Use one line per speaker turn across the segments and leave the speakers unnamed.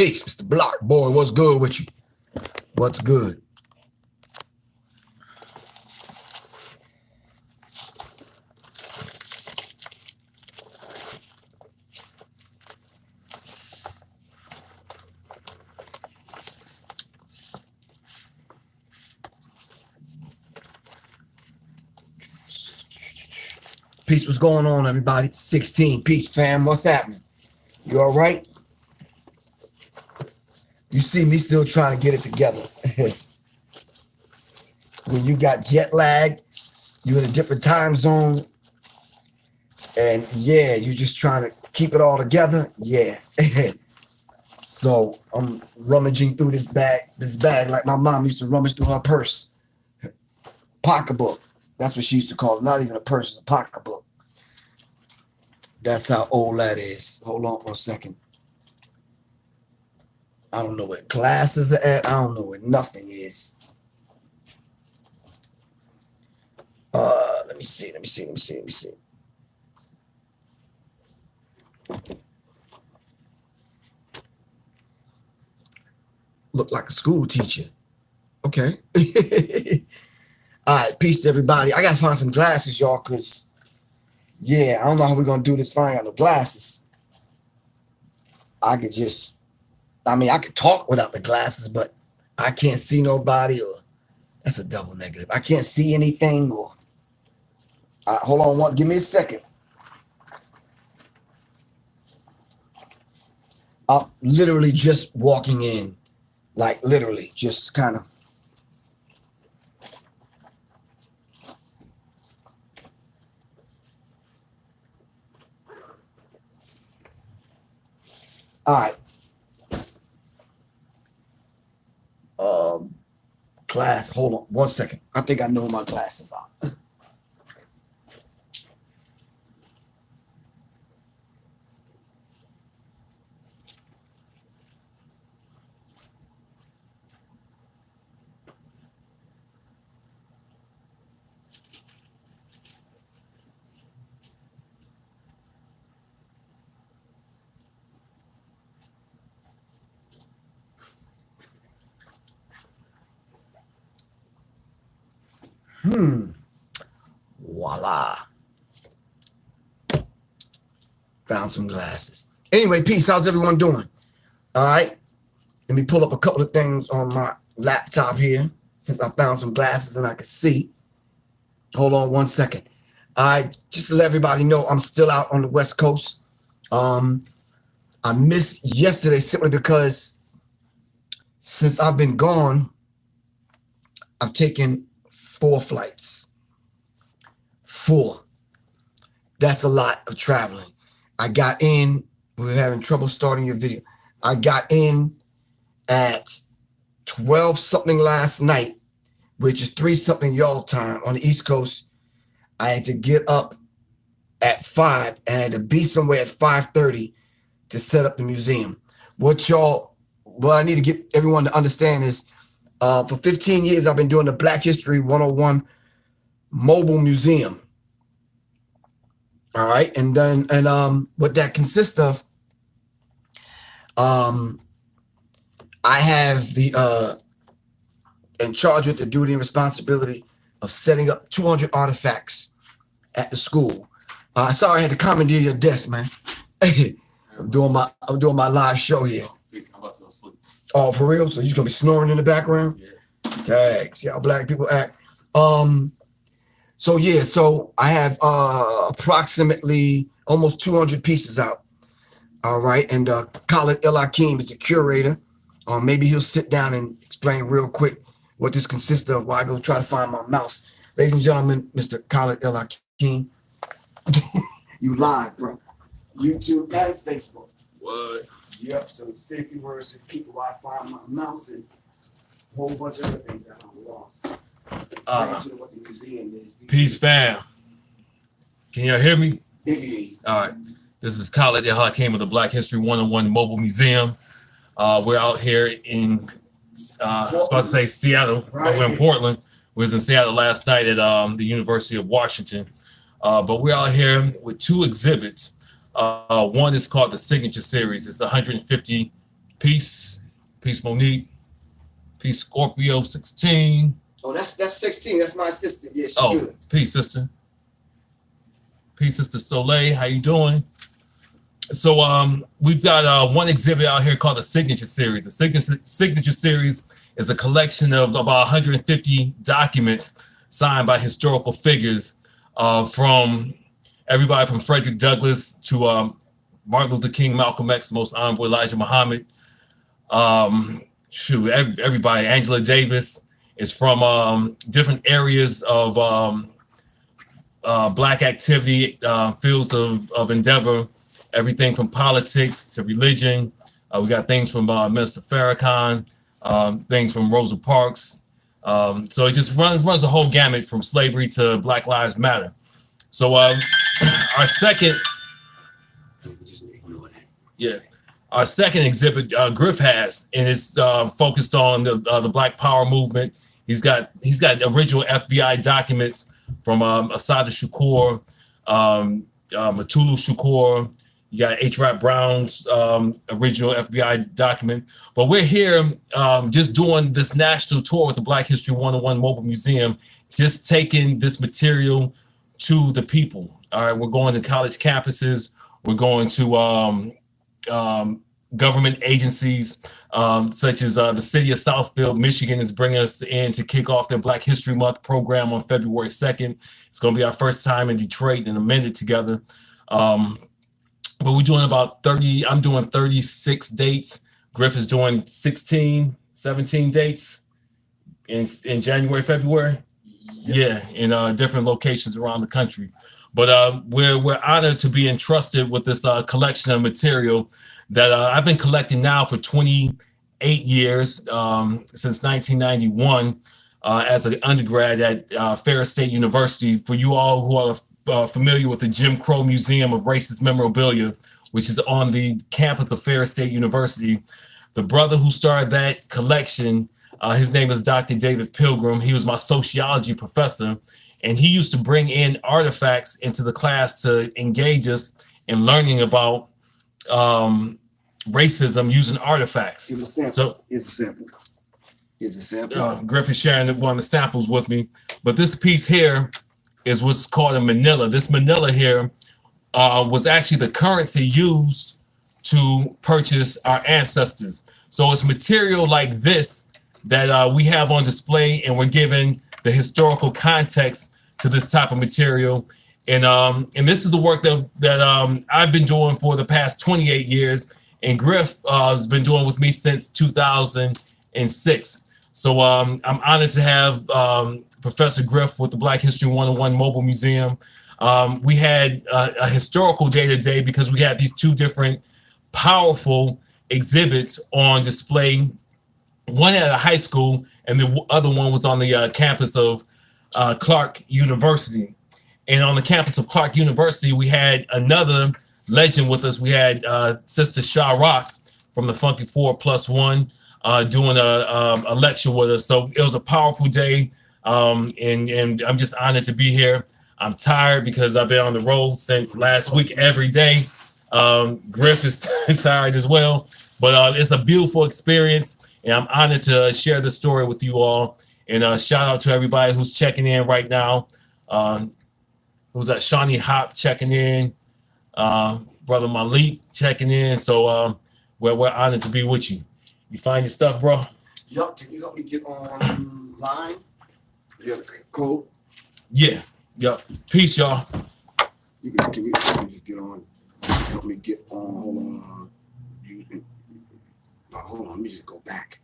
Peace, Mr. Block. Boy, what's good with you? What's good? Peace, what's going on, everybody? 16, peace, fam. What's happening? You all right? You see me still trying to get it together. When you got jet lag, you're in a different time zone, and yeah, you're just trying to keep it all together. Yeah. So I'm rummaging through this bag like my mom used to rummage through her purse. Pocketbook. That's what she used to call it. Not even a purse, it's a pocketbook. That's how old that is. Hold on one second. I don't know where glasses are at. I don't know where nothing is. Let me see. Look like a school teacher. Okay. All right, peace to everybody. I gotta find some glasses, y'all, because yeah, I don't know how we're gonna do this if I ain't got no glasses. I could talk without the glasses, but I can't see nobody, or that's a double negative. I can't see anything, or hold on, give me a second. I'm literally just walking in, like literally just kind of. All right. Glass. Hold on 1 second. I think I know where my glasses are. Voila. Found some glasses. Anyway, peace. How's everyone doing? All right. Let me pull up a couple of things on my laptop here, since I found some glasses and I can see. Hold on 1 second. All right. Just to let everybody know, I'm still out on the West Coast. I missed yesterday simply because since I've been gone, I've taken 4 flights. 4. That's a lot of traveling. I got in, we were having trouble starting your video. I got in at 12 something last night, which is 3 something y'all time on the East Coast. I had to get up at 5 and I had to be somewhere at 5:30 to set up the museum. What I need to get everyone to understand is for 15 years, I've been doing the Black History 101 mobile museum. All right. And what that consists of, I have in charge with the duty and responsibility of setting up 200 artifacts at the school. Sorry, I had to commandeer your desk, man. I'm doing my live show here.
I'm about to go sleep.
Oh, for real? So you're gonna be snoring in the background?
Yeah.
Tag. See how black people act. So I have approximately almost 200 pieces out. All right, and Khalid El Hakim is the curator. Maybe he'll sit down and explain real quick what this consists of while I go try to find my mouse. Ladies and gentlemen, Mr. Khalid El Hakim. You live, bro. YouTube and Facebook.
What?
Yep, so safety words and people I find my mouse and a whole bunch of other things that I'm lost. What the museum is.
Peace, fam. Can y'all hear me?
Iggy.
All right. This is Khalid El Hakim of the Black History 101 Mobile Museum. We're out here in, I was about to say Seattle,
right.
But we're in Portland. We was in Seattle last night at the University of Washington. But we're out here with 2 exhibits. One is called the Signature Series. It's a 150 Peace. Peace, Monique. Peace, Scorpio 16.
Oh, that's 16. That's my sister. Yeah, she's good.
Peace, sister. Peace, Sister Soleil. How you doing? So we've got one exhibit out here called the Signature Series. The Signature Series is a collection of about 150 documents signed by historical figures from everybody from Frederick Douglass to Martin Luther King, Malcolm X, Most Honorable Elijah Muhammad. Everybody. Angela Davis is from different areas of Black activity, fields of endeavor. Everything from politics to religion. We got things from Minister Farrakhan, things from Rosa Parks. So it just runs the whole gamut from slavery to Black Lives Matter. So our second, our second exhibit Griff has, and it's focused on the Black Power movement. He's got original FBI documents from Assata Shakur, Matulu Shakur. You got H. Rap Brown's original FBI document. But we're here just doing this national tour with the Black History 101 Mobile Museum, just taking this material to the people. All right, we're going to college campuses. We're going to government agencies, such as the city of Southfield, Michigan is bringing us in to kick off their Black History Month program on February 2nd. It's going to be our first time in Detroit and amended together. But we're doing about 30, I'm doing 36 dates. Griff is doing 16, 17 dates in January, February. Yeah, in different locations around the country. But we're honored to be entrusted with this collection of material that I've been collecting now for 28 years, since 1991, as an undergrad at Ferris State University. For you all who are familiar with the Jim Crow Museum of Racist Memorabilia, which is on the campus of Ferris State University, the brother who started that collection, his name is Dr. David Pilgrim. He was my sociology professor, and he used to bring in artifacts into the class to engage us in learning about racism using artifacts.
Here's a sample.
So,
here's a sample. Here's a sample.
Griff is sharing one of the samples with me. But this piece here is what's called a manila. This manila here was actually the currency used to purchase our ancestors. So it's material like this that we have on display, and we're given the historical context to this type of material. And this is the work that I've been doing for the past 28 years, and Griff has been doing with me since 2006. So I'm honored to have Professor Griff with the Black History 101 Mobile Museum. We had a historical day today because we had these two different powerful exhibits on display, one at a high school and the other one was on the campus of Clark University. And on the campus of Clark University, we had another legend with us. We had Sister Shah Rock from the Funky 4+1 doing a lecture with us. So it was a powerful day, and I'm just honored to be here. I'm tired because I've been on the road since last week every day. Griff is tired as well, but it's a beautiful experience, and I'm honored to share the story with you all. And shout out to everybody who's checking in right now. Who's that? Shawnee Hop checking in, Brother Malik checking in. So we're honored to be with you. You find your stuff, bro?
Yup. Can you help me get online? You have a code?
Yeah. Yup. Peace, y'all.
Can you help me just get on? Help me get on. Hold on. Hold on. Let me just go back.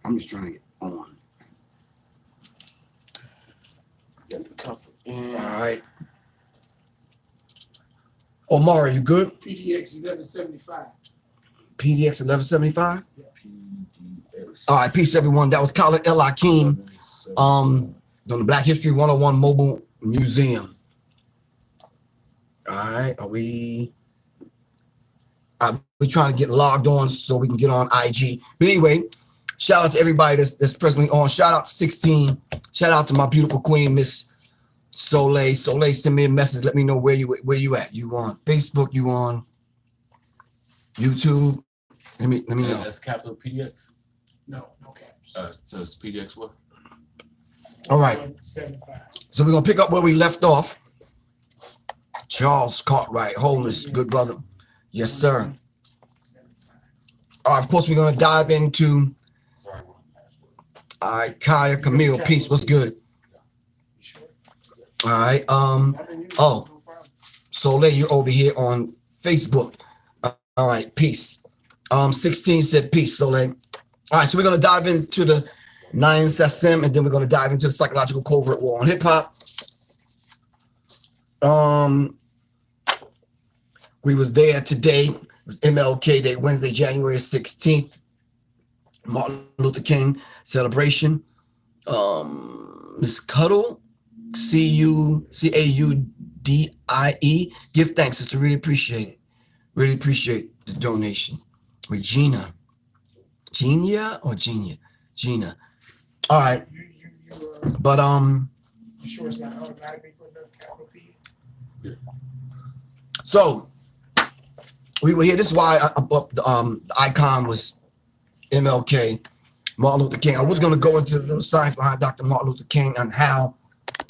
I'm just trying to get on. All right. Omar, you good?
PDX 1175.
PDX 1175? Yeah. All right, peace everyone. That was Khalid El Hakim on the Black History 101 Mobile Museum. All right, we're trying to get logged on so we can get on IG. But anyway, shout out to everybody that's presently on. Shout out to 16. Shout out to my beautiful queen, Miss Soleil. Soleil, send me a message. Let me know where you at. You on Facebook? You on YouTube. Let me know.
That's capital PDX.
No caps.
So it's PDX what?
All right.
75.
So we're gonna pick up where we left off. Charles Cartwright, wholeness, good brother. Yes, sir. All right, of course, we're gonna dive into. All right, Kaya, Camille, peace. What's good? All right. Oh, Soleil, you're over here on Facebook. All right, peace. 16 said peace, Soleil. All right, so we're gonna dive into the Nine Sassim, and then we're gonna dive into the psychological covert war on hip hop. We was there today. It was MLK Day, Wednesday, January 16th. Martin Luther King celebration. Miss Cuddle, CUCAUDIE. Give thanks, sister. Really appreciate it. Really appreciate the donation. Regina. Genia or Genia? Gina. All right. But
You sure it's not automatically putting up capital P?
So we were here. This is why the icon was MLK, Martin Luther King. I was going to go into the science behind Dr. Martin Luther King and how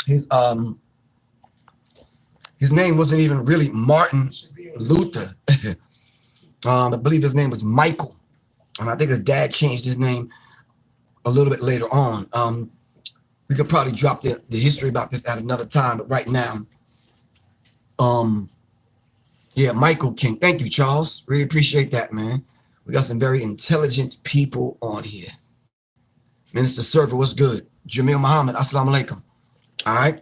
his name wasn't even really Martin Luther. I believe his name was Michael, and I think his dad changed his name a little bit later on. We could probably drop the history about this at another time, but right now, yeah, Michael King. Thank you, Charles. Really appreciate that, man. We got some very intelligent people on here. Minister Server, what's good? Jamil Muhammad, assalamu alaikum. All right.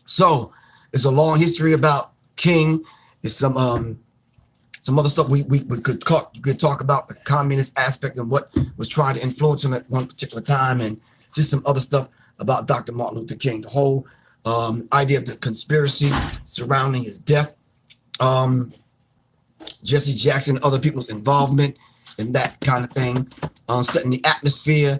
So it's a long history about King. It's some other stuff we could talk. You could talk about the communist aspect and what was trying to influence him at one particular time, and just some other stuff about Dr. Martin Luther King. The whole idea of the conspiracy surrounding his death. Jesse Jackson and other people's involvement in that kind of thing, setting the atmosphere.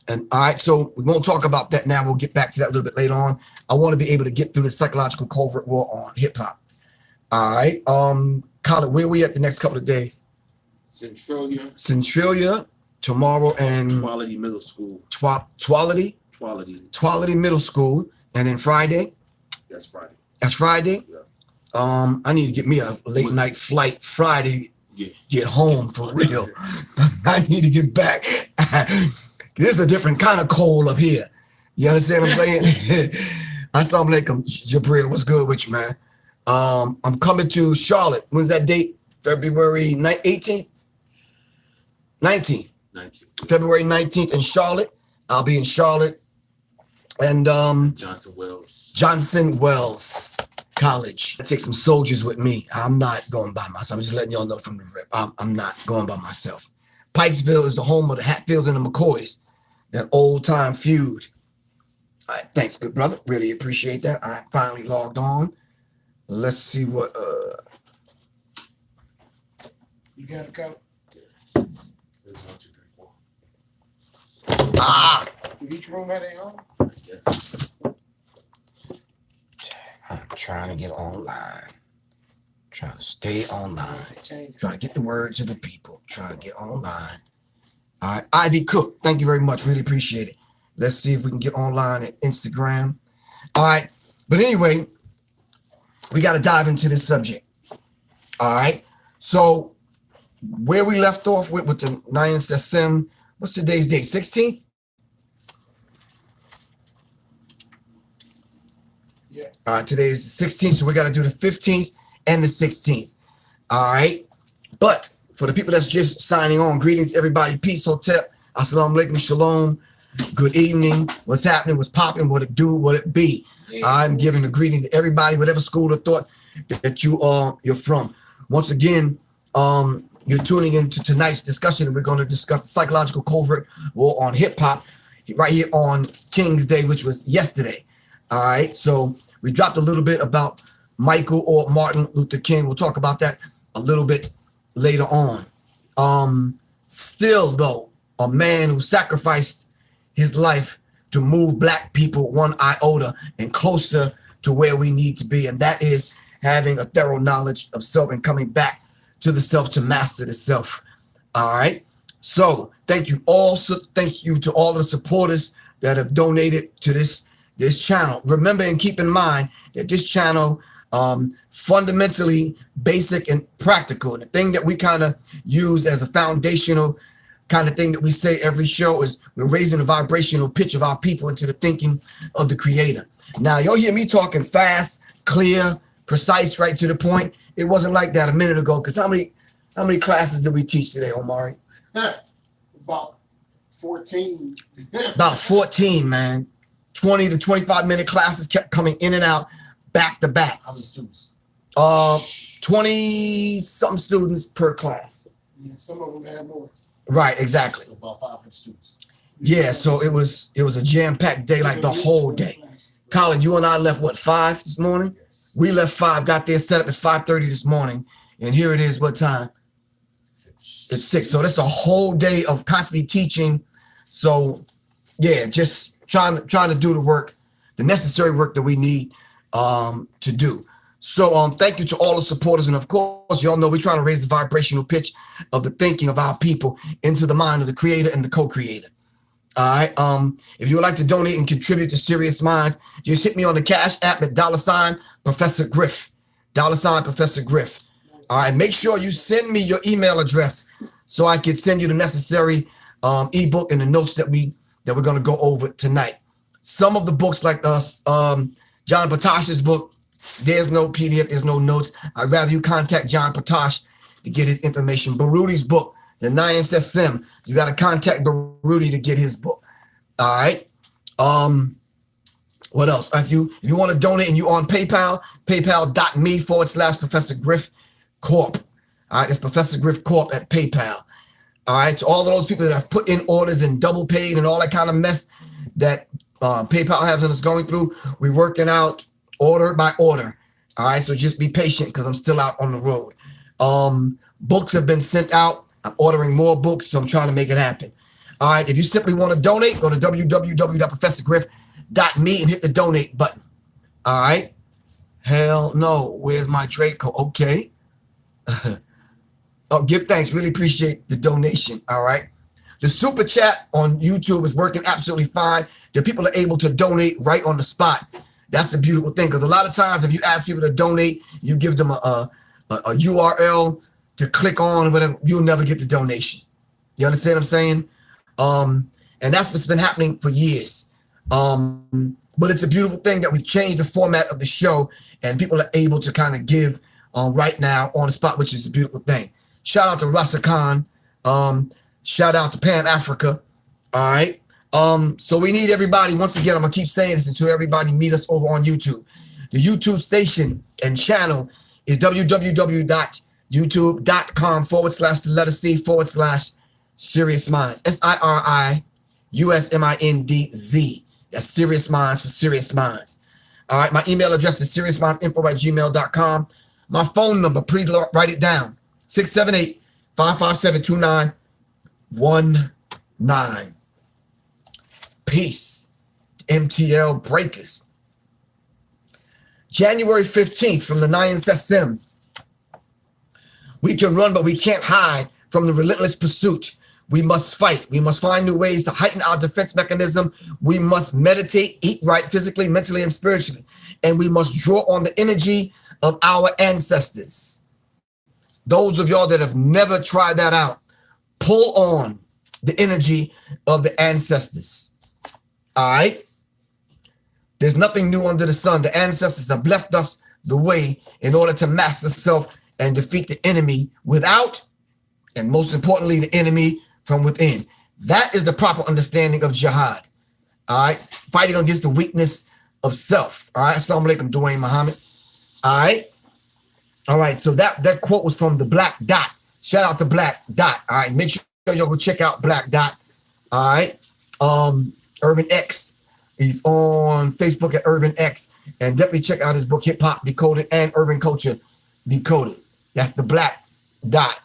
And all right, so we won't talk about that now. We'll get back to that a little bit later on. I want to be able to get through the psychological covert war on hip hop. All right, Colin, where are we at the next couple of days? Centralia tomorrow, and
Quality Middle School.
Quality Middle School, and then Friday.
That's Friday.
That's Friday.
Yeah.
I need to get me a late night flight Friday.
Yeah. Get
home for real. I need to get back. There's a different kind of cold up here. You understand what I'm saying? Assalamu alaikum, Jabril. What's good with you, man? I'm coming to Charlotte. When's that date? February 18th? 19th. February 19th in Charlotte. I'll be in Charlotte. And Johnson Wells College. I take some soldiers with me. I'm not going by myself. I'm just letting y'all know from the rip. I'm not going by myself. Pikesville is the home of the Hatfields and the McCoys. That old time feud. All right, thanks, good brother. Really appreciate that. I finally logged on. Let's see what
You got to go. Did each room have their own?
Yes.
I'm trying to get online. Trying to stay online. Trying to get the word to the people. Trying to get online. All right, Ivy Cook, thank you very much. Really appreciate it. Let's see if we can get online at Instagram. All right, but anyway, we got to dive into this subject. All right, so where we left off with the Nine Sassim, what's today's date? 16th?
Yeah.
All right, today is the 16th, so we got to do the 15th and the 16th. All right, but for the people that's just signing on, greetings, everybody. Peace, Hotep. Assalamu alaikum, shalom. Good evening. What's happening? What's popping? What it do? What it be? I'm giving a greeting to everybody, whatever school of thought that you're from. Once again, you're tuning into tonight's discussion, and we're going to discuss the psychological covert war on hip hop right here on King's Day, which was yesterday. All right, so we dropped a little bit about Michael or Martin Luther King. We'll talk about that a little bit later on. Still though, a man who sacrificed his life to move black people one iota and closer to where we need to be, and that is having a thorough knowledge of self and coming back to the self to master the self. All right. So thank you all. Thank you to all of the supporters that have donated to this channel. Remember and keep in mind that this channel fundamentally basic and practical. And the thing that we kind of use as a foundational kind of thing that we say every show is we're raising the vibrational pitch of our people into the thinking of the creator. Now, you'll hear me talking fast, clear, precise, right to the point. It wasn't like that a minute ago, because how many classes did we teach today, Omari?
About 14.
About 14, man. 20 to 25 minute classes kept coming in and out back to back.
How many students?
20 something students per class.
Yeah, some of them had more.
Right, exactly.
So about 500 students.
Yeah, so it was a jam-packed day, like the whole day. Colin, you and I left what, 5 this morning?
Yes.
We left 5, got there set up at 5:30 this morning, and here it is. What time?
6.
It's 6. So that's the whole day of constantly teaching. So yeah, just trying to do the work, the necessary work that we need to do. So thank you to all the supporters, and of course, y'all know we're trying to raise the vibrational pitch of the thinking of our people into the mind of the creator and the co-creator. All right. If you would like to donate and contribute to Sirius Mindz, just hit me on the Cash App at $ Professor Griff. $ Professor Griff. All right. Make sure you send me your email address so I can send you the necessary ebook and the notes that we're going to go over tonight. Some of the books, like John Patash's book, there's no PDF, there's no notes. I'd rather you contact John Patash to get his information. Barudi's book, The Nine Sim, you got to contact Barudi to get his book. All right. What else? If you want to donate and you on PayPal, paypal.me/Professor Griff Corp. All right, it's Professor Griff Corp at PayPal. All right, to all of those people that have put in orders and double paid and all that kind of mess that PayPal has us going through, we're working out order by order. All right, so just be patient because I'm still out on the road. Books have been sent out. I'm ordering more books, so I'm trying to make it happen. All right, if you simply want to donate, go to www.professorgriff.me and hit the donate button. All right. Hell no. Where's my Draco? Okay. Oh, give thanks. Really appreciate the donation. All right. The super chat on YouTube is working absolutely fine. The people are able to donate right on the spot. That's a beautiful thing, because a lot of times if you ask people to donate, you give them a URL to click on, whatever, you'll never get the donation. You understand what I'm saying? And that's what's been happening for years. But it's a beautiful thing that we've changed the format of the show and people are able to kind of give right now on the spot, which is a beautiful thing. Shout out to Rasa Khan. Shout out to Pan Africa. All right. So we need everybody. Once again, I'm going to keep saying this until everybody meet us over on YouTube. The YouTube station and channel is www.youtube.com/C/Sirius Mindz. SIRIUSMINDZ. That's Sirius Mindz for Sirius Mindz. All right. My email address is seriousmindsinfo@gmail.com. My phone number, please write it down. 678-557-2919. Peace. MTL Breakers. January 15th from the Nine Sim. We can run, but we can't hide from the relentless pursuit. We must fight. We must find new ways to heighten our defense mechanism. We must meditate, eat right physically, mentally, and spiritually. And we must draw on the energy of our ancestors. Those of y'all that have never tried that out, pull on the energy of the ancestors. All right. There's nothing new under the sun. The ancestors have left us the way in order to master self and defeat the enemy without, and most importantly, the enemy from within. That is the proper understanding of jihad. All right. Fighting against the weakness of self. All right. Assalamu alaikum, Dwayne Muhammad. All right. All right. So that quote was from the Black Dot. Shout out to Black Dot. All right. Make sure y'all go check out Black Dot. All right. Urban X. He's on Facebook at Urban X, and definitely check out his book Hip Hop Decoded and Urban Culture Decoded. That's the Black Dot.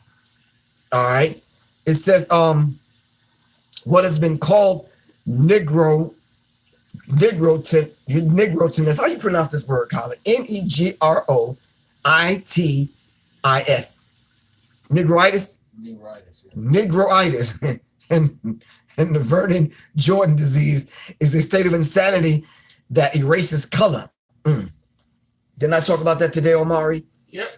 All right. It says what has been called Negrotinous. How you pronounce this word, Colin? Negroitis. Negroitis? Negroitis. and the Vernon Jordan disease is a state of insanity that erases color. Didn't I talk about that today, Omari?
Yep.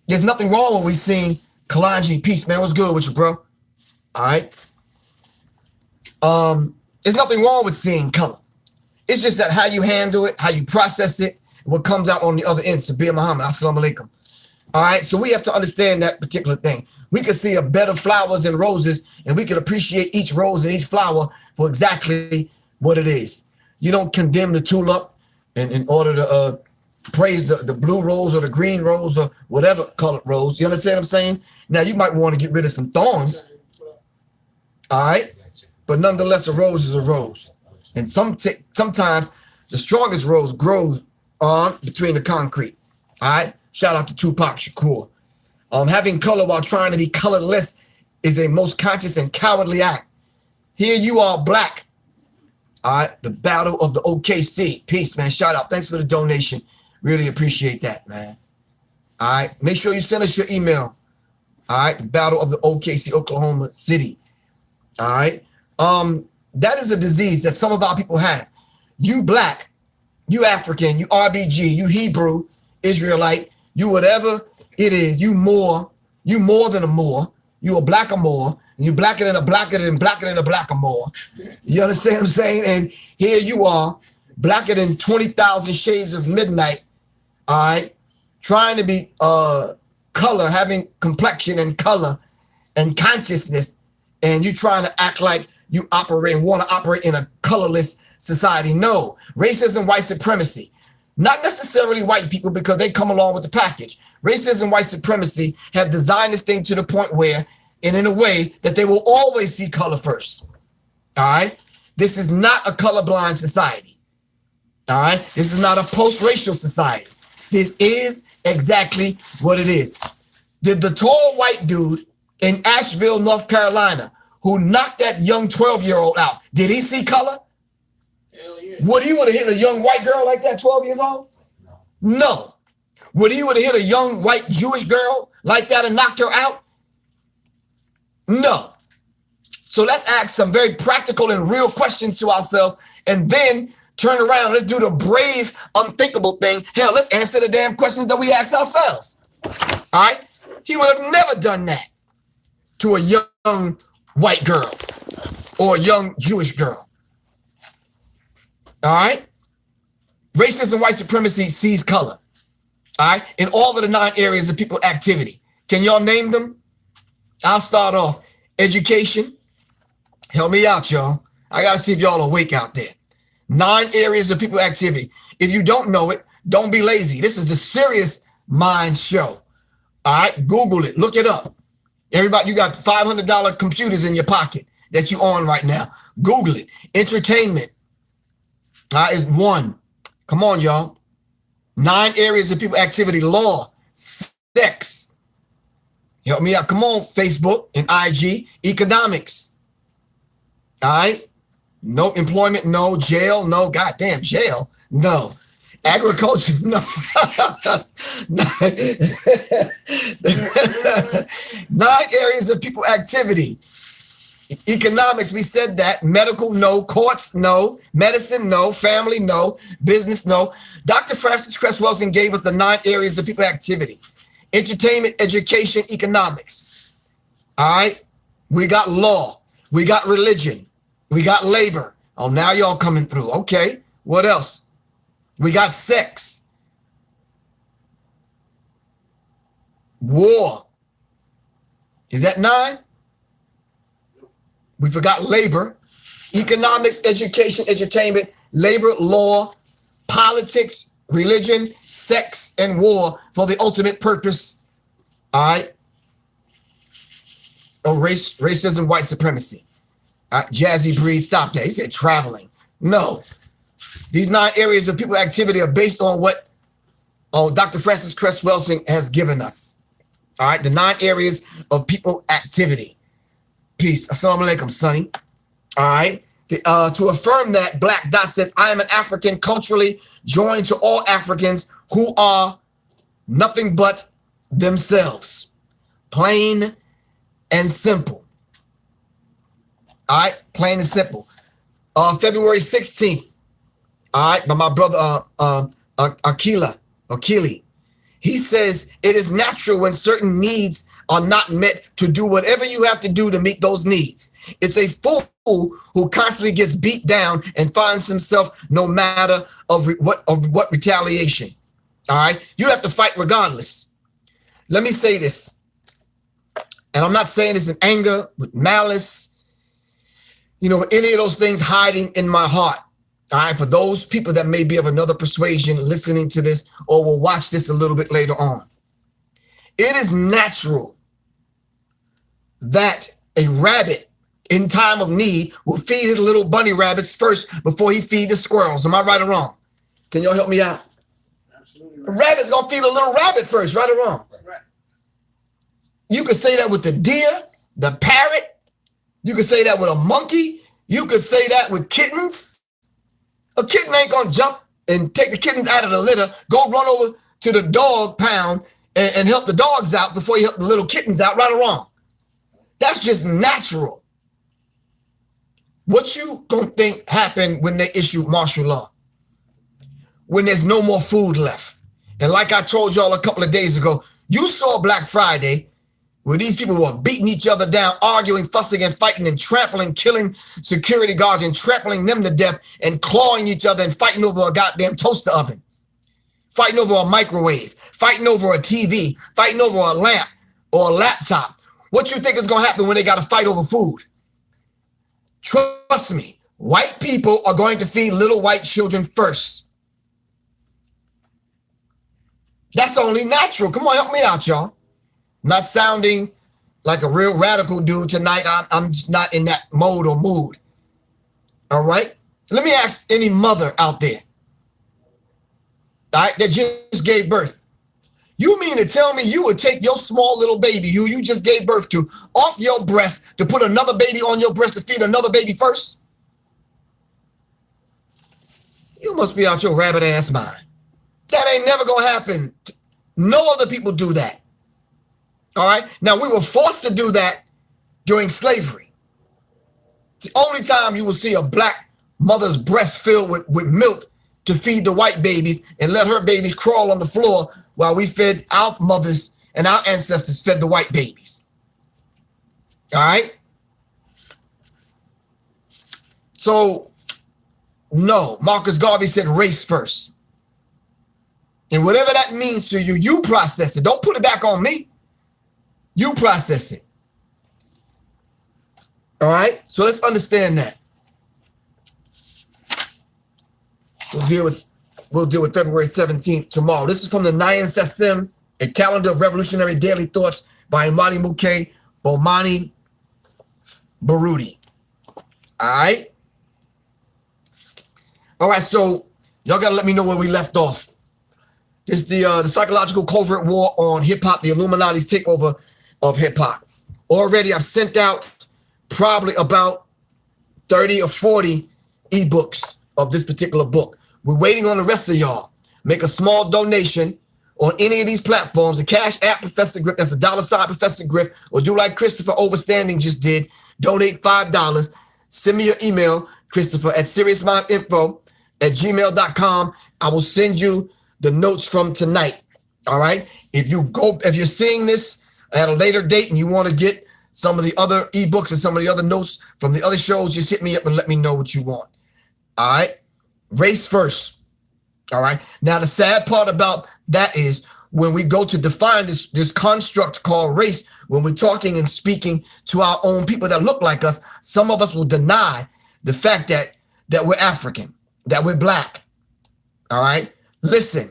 There's nothing wrong when we seeing Kalanji. Peace, man. What's good with you, bro? All right. There's nothing wrong with seeing color. It's just that how you handle it, how you process it, what comes out on the other end. Sabir Muhammad, assalamu alaikum. All right, so we have to understand that particular thing. We can see a bed of flowers and roses, and we can appreciate each rose and each flower for exactly what it is. You don't condemn the tulip in order to praise the blue rose or the green rose or whatever colored rose. You understand what I'm saying? Now, you might want to get rid of some thorns. All right, but nonetheless, a rose is a rose. And sometimes the strongest rose grows on between the concrete. All right. Shout out to Tupac Shakur. Having color while trying to be colorless is a most conscious and cowardly act. Here you are, black. All right. The Battle of the OKC. Peace, man. Shout out. Thanks for the donation. Really appreciate that, man. All right. Make sure you send us your email. All right. The Battle of the OKC, Oklahoma City. All right. That is a disease that some of our people have. You black, you African, you RBG, you Hebrew, Israelite, you whatever it is, you more than a Moor, you a blacker Moor, and you blacker than a blacker than blacker than a blacker Moor. You understand what I'm saying? And here you are, blacker than 20,000 shades of midnight, all right, trying to be color, having complexion and color and consciousness, and you trying to act like you want to operate in a colorless society. No, racism, white supremacy, not necessarily white people because they come along with the package. Racism, white supremacy have designed this thing to the point where, and in a way that they will always see color first. All right. This is not a colorblind society. All right. This is not a post-racial society. This is exactly what it is. Did the tall white dude in Asheville, North Carolina, who knocked that young 12-year-old out, did he see color?
Hell yeah.
Would he would have hit a young white girl like that, 12 years old? No. Would he would have hit a young white Jewish girl like that and knocked her out? No. So let's ask some very practical and real questions to ourselves and then turn around. Let's do the brave, unthinkable thing. Hell, let's answer the damn questions that we ask ourselves. All right? He would have never done that to a young white girl or a young Jewish girl. All right? Racism, white supremacy sees color. All right? In all of the 9 areas of people activity. Can y'all name them? I'll start off. Education. Help me out, y'all. I got to see if y'all are awake out there. 9 areas of people activity. If you don't know it, don't be lazy. This is the Sirius Mindz show. All right? Google it. Look it up. Everybody, you got $500 computers in your pocket that you on right now. Google it. Entertainment is 1. Come on, y'all. 9 areas of people activity. Law, sex. Help me out. Come on, Facebook and IG. Economics. All right. No employment. No jail. No goddamn jail. No. Agriculture. No. 9 areas of people activity. Economics, we said that. Medical, no. Courts, no. Medicine, no. Family, no. Business, no. Dr. Francis Cress Welsing gave us the 9 areas of people activity. Entertainment, education, economics. All right. We got law. We got religion. We got labor. Oh, now y'all coming through. Okay. What else? We got sex. War. Is that 9? We forgot labor, economics, education, entertainment, labor, law, politics, religion, sex, and war for the ultimate purpose, all right, of racism, white supremacy. All right, Jazzy Breed, stop that. He said traveling. No. These 9 areas of people activity are based on what Dr. Francis Cress Welsing has given us. All right, the 9 areas of people activity. Peace. Assalamu alaikum, Sonny. All right. To affirm that, Black Dot says, I am an African culturally joined to all Africans who are nothing but themselves. Plain and simple. All right, plain and simple. February 16th, all right, by my brother Akili. He says it is natural when certain needs are not met to do whatever you have to do to meet those needs. It's a fool who constantly gets beat down and finds himself no matter of what retaliation. All right, you have to fight regardless. Let me say this, and I'm not saying this in anger, with malice, you know, any of those things hiding in my heart. All right, for those people that may be of another persuasion listening to this or will watch this a little bit later on. It is natural that a rabbit in time of need will feed his little bunny rabbits first before he feed the squirrels. Am I right or wrong? Can y'all help me out?
Absolutely
A
right.
rabbit's gonna feed a little rabbit first, right or wrong?
Right.
You could say that with the deer, the parrot. You could say that with a monkey. You could say that with kittens. A kitten ain't gonna jump and take the kittens out of the litter, go run over to the dog pound and help the dogs out before you help the little kittens out, right or wrong. That's just natural. What you gonna think happened when they issued martial law? When there's no more food left. And like I told y'all a couple of days ago, you saw Black Friday where these people were beating each other down, arguing, fussing, and fighting, and trampling, killing security guards and trampling them to death and clawing each other and fighting over a goddamn toaster oven, fighting over a microwave, fighting over a TV, fighting over a lamp or a laptop. What you think is going to happen when they got to fight over food? Trust me, white people are going to feed little white children first. That's only natural. Come on, help me out, y'all. Not sounding like a real radical dude tonight. I'm just not in that mode or mood. All right. Let me ask any mother out there, all right, that just gave birth. You mean to tell me you would take your small little baby you just gave birth to off your breast to put another baby on your breast to feed another baby first? You must be out your rabbit ass mind. That ain't never gonna happen. No other people do that. All right. Now, we were forced to do that during slavery. It's the only time you will see a black mother's breast filled with milk to feed the white babies and let her babies crawl on the floor while we fed our mothers and our ancestors fed the white babies. All right. So, no, Marcus Garvey said race first. And whatever that means to you, you process it. Don't put it back on me. You process it. All right? So let's understand that. We'll deal with February 17th tomorrow. This is from the Nayan Sassim, a calendar of revolutionary daily thoughts by Imani Muke Bomani Baruti. All right? All right, so y'all got to let me know where we left off. This is the psychological covert war on hip-hop, the Illuminati's takeover of hip-hop. Already I've sent out probably about 30 or 40 ebooks of this particular book. We're waiting on the rest of y'all. Make a small donation on any of these platforms. The Cash App Professor Griff, that's $, Professor Griff, or do like Christopher Overstanding just did. Donate $5. Send me your email, Christopher, at seriousmindsinfo@gmail.com. I will send you the notes from tonight. All right. If you're seeing this at a later date and you want to get some of the other ebooks and some of the other notes from the other shows, just hit me up and let me know what you want. All right. Race first. All right. Now, the sad part about that is when we go to define this construct called race, when we're talking and speaking to our own people that look like us, some of us will deny the fact that we're African, that we're black. All right. Listen,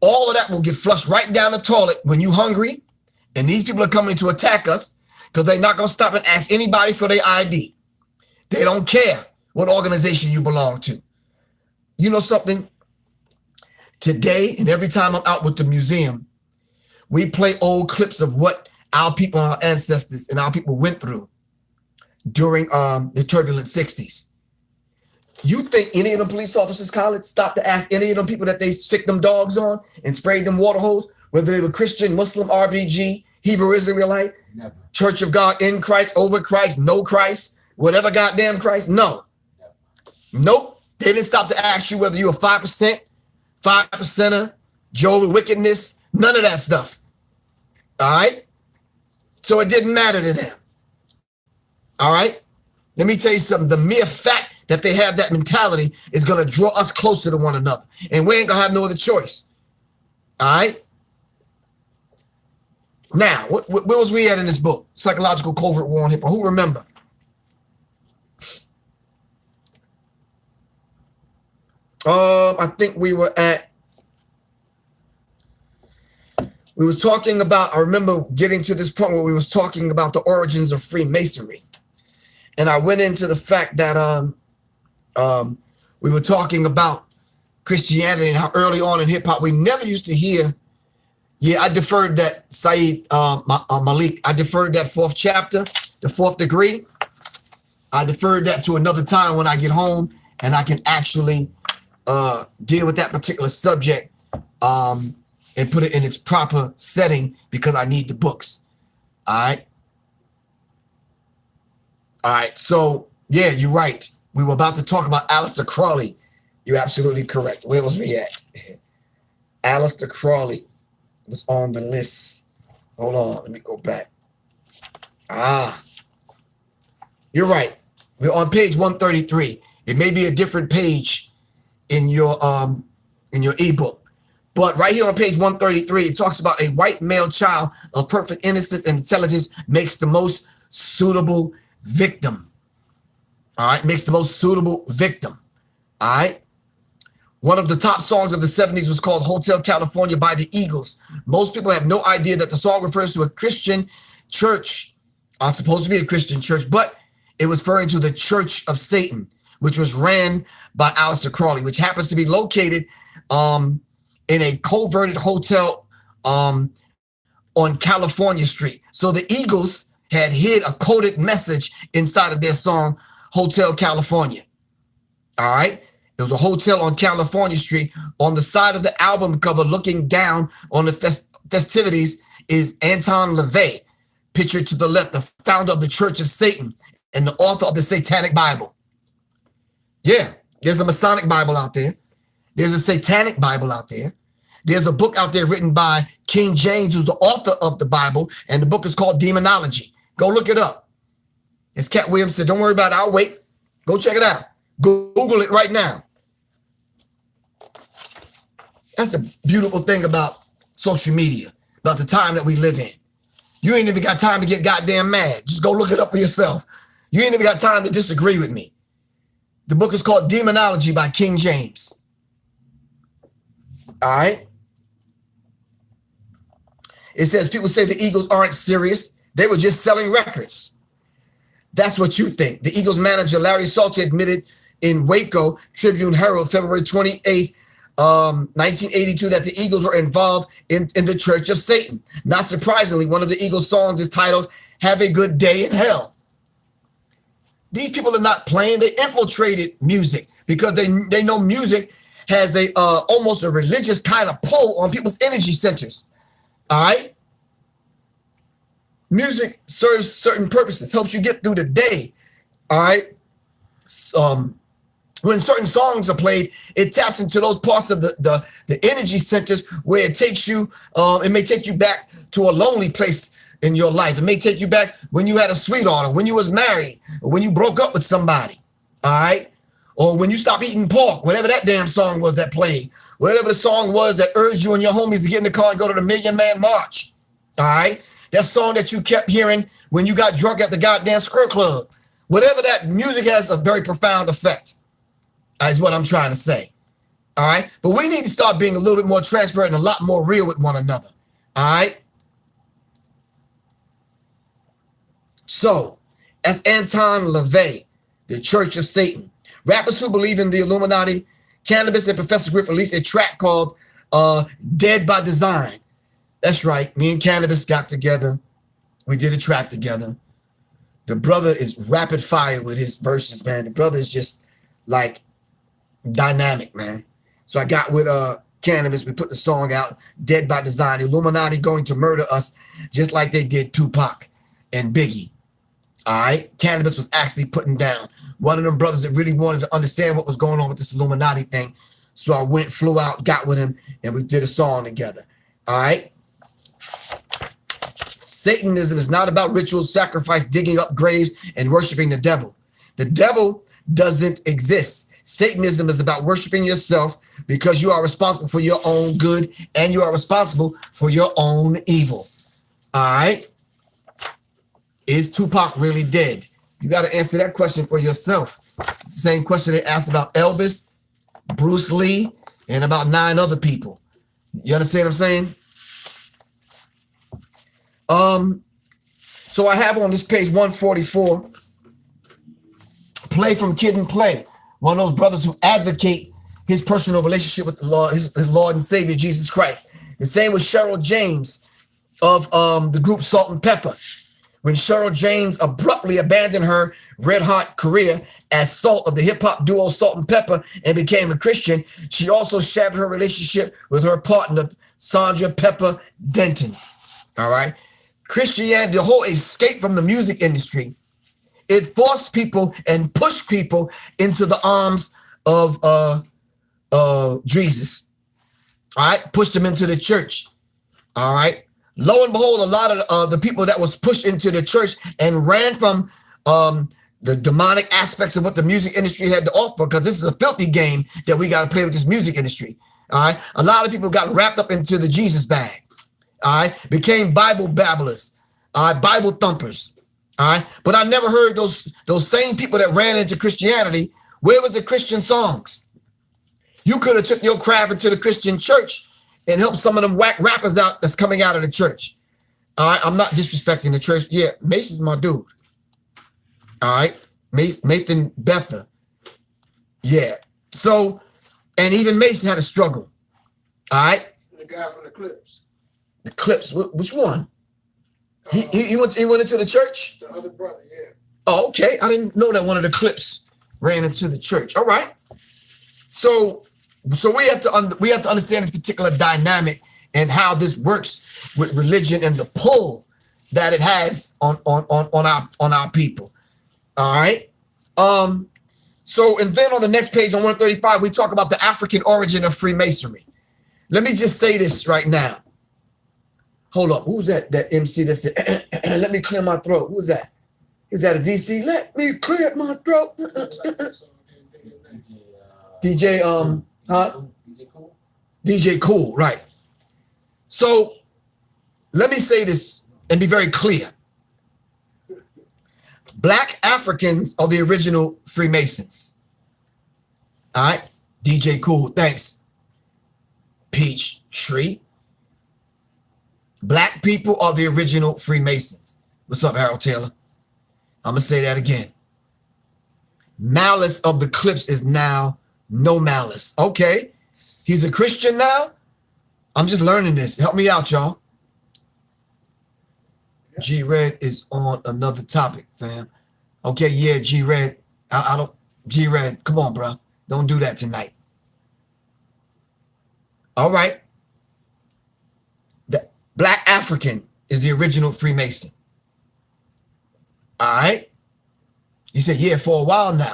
all of that will get flushed right down the toilet when you're hungry and these people are coming to attack us because they're not going to stop and ask anybody for their ID. They don't care what organization you belong to. You know something? Today and every time I'm out with the museum, we play old clips of what our people, our ancestors, and our people went through during the turbulent 60s. You think any of them police officers, college, stopped to ask any of them people that they sick them dogs on and sprayed them water hose, whether they were Christian, Muslim, RBG, Hebrew Israelite?
Never.
Church of God in Christ, over Christ, no Christ, whatever goddamn Christ? No. Nope. They didn't stop to ask you whether you were 5%, 5%er, Joel wickedness, none of that stuff. All right? So it didn't matter to them. All right? Let me tell you something. The mere fact that they have that mentality is going to draw us closer to one another. And we ain't going to have no other choice. All right? Now, where was we at in this book? Psychological Covert War on Hip Hop. Who remember? I think we were talking about, I remember getting to this point where we was talking about the origins of Freemasonry. And I went into the fact that we were talking about Christianity and how early on in hip hop, we never used to hear. Yeah, I deferred that, Saeed Malik. I deferred that 4th chapter, the 4th degree. I deferred that to another time when I get home and I can actually deal with that particular subject and put it in its proper setting because I need the books. All right. All right. So, yeah, you're right. We were about to talk about Aleister Crowley. You're absolutely correct. Where was we at? Aleister Crowley was on the list. Hold on. Let me go back. You're right. We're on page 133. It may be a different page in your ebook. But right here on page 133, it talks about a white male child of perfect innocence and intelligence makes the most suitable victim. All right, makes the most suitable victim. All right. One of the top songs of the 70s was called Hotel California by the Eagles. Most people have no idea that the song refers to a Christian church, supposed to be a Christian church, but it was referring to the Church of Satan, which was ran by Aleister Crowley, which happens to be located in a coverted hotel on California Street. So the Eagles had hid a coded message inside of their song, Hotel California. All right. There was a hotel on California Street. On the side of the album cover, looking down on the festivities, is Anton LaVey, pictured to the left, the founder of the Church of Satan and the author of the Satanic Bible. Yeah, there's a Masonic Bible out there. There's a Satanic Bible out there. There's a book out there written by King James, who's the author of the Bible, and the book is called Demonology. Go look it up. As Cat Williams said, don't worry about it. I'll wait. Go check it out. Google it right now. That's the beautiful thing about social media, about the time that we live in. You ain't even got time to get goddamn mad. Just go look it up for yourself. You ain't even got time to disagree with me. The book is called Demonology by King James. All right. It says people say the Eagles aren't serious. They were just selling records. That's what you think. The Eagles manager, Larry Salty, admitted in Waco Tribune Herald, February 28th, 1982, that the Eagles were involved in the Church of Satan. Not surprisingly, one of the Eagles songs is titled Have a Good Day in Hell. These people are not playing. They infiltrated music because they know music has a almost a religious kind of pull on people's energy centers. All right. Music serves certain purposes, helps you get through the day. All right. When certain songs are played, it taps into those parts of the energy centers where it takes you, it may take you back to a lonely place in your life. It may take you back when you had a sweetheart, or when you was married, or when you broke up with somebody. All right. Or when you stopped eating pork, whatever that damn song was that played, whatever the song was that urged you and your homies to get in the car and go to the Million Man March. All right. That song that you kept hearing when you got drunk at the goddamn Skirt Club. Whatever that music has a very profound effect, is what I'm trying to say. All right. But we need to start being a little bit more transparent and a lot more real with one another. All right. So, as Anton LaVey, the Church of Satan, rappers who believe in the Illuminati, Cannabis, and Professor Griff released a track called Dead by Design. That's right. Me and Cannabis got together. We did a track together. The brother is rapid fire with his verses, man. The brother is just like dynamic, man. So I got with cannabis. We put the song out, Dead by Design. The Illuminati going to murder us just like they did Tupac and Biggie. All right. Cannabis was actually putting down. One of them brothers that really wanted to understand what was going on with this Illuminati thing. So I flew out, got with him, and we did a song together. All right. Satanism is not about ritual sacrifice, digging up graves, and worshiping the devil. The devil doesn't exist. Satanism is about worshiping yourself because you are responsible for your own good and you are responsible for your own evil. All right. Is Tupac really dead? You got to answer that question for yourself. It's the same question they asked about Elvis, Bruce Lee, and about 9 other people. You understand what I'm saying? So I have on this page 144, Play from Kid and Play. One of those brothers who advocate his personal relationship with the Lord, his Lord and Savior, Jesus Christ. The same with Cheryl James of the group Salt and Pepper. When Cheryl James abruptly abandoned her red-hot career as Salt of the hip-hop duo Salt and Pepper and became a Christian, she also shattered her relationship with her partner, Sandra Pepper Denton. All right. Christianity, the whole escape from the music industry, it forced people and pushed people into the arms of Jesus. All right. Pushed them into the church. All right. Lo and behold, a lot of the people that was pushed into the church and ran from the demonic aspects of what the music industry had to offer, because this is a filthy game that we got to play with this music industry. All right. A lot of people got wrapped up into the Jesus bag. All right. Became Bible babblers, Bible thumpers. All right. But I never heard those same people that ran into Christianity. Where was the Christian songs? You could have took your craft into the Christian church and help some of them whack rappers out that's coming out of the church. All right. I'm not disrespecting the church. Yeah. Mason's my dude. All right. Nathan Betha. Yeah. So, and even Mason had a struggle. All right.
The guy from the Clips.
The Clips. Which one? He went into the church?
The other brother, yeah.
Oh, okay. I didn't know that one of the Clips ran into the church. All right. So we have to understand this particular dynamic and how this works with religion and the pull that it has on our people. All right. So, and then on the next page on 135, we talk about the African origin of Freemasonry. Let me just say this right now. Hold up. Who's that MC that said, let me clear my throat? Who's that? Is that a DC? Let me clear my throat. DJ,
DJ Cool?
DJ Cool, right. So let me say this and be very clear. Black Africans are the original Freemasons. All right. DJ Cool, thanks. Peach Tree. Black people are the original Freemasons. What's up, Harold Taylor? I'm going to say that again. Malice of the Clips is now no malice. Okay. He's a Christian now. I'm just learning this. Help me out, y'all. G-Red is on another topic, fam. Okay, yeah, G-Red. I don't, G-Red, come on, bro. Don't do that tonight. All right. The Black African is the original Freemason. All right. You said, yeah, for a while now.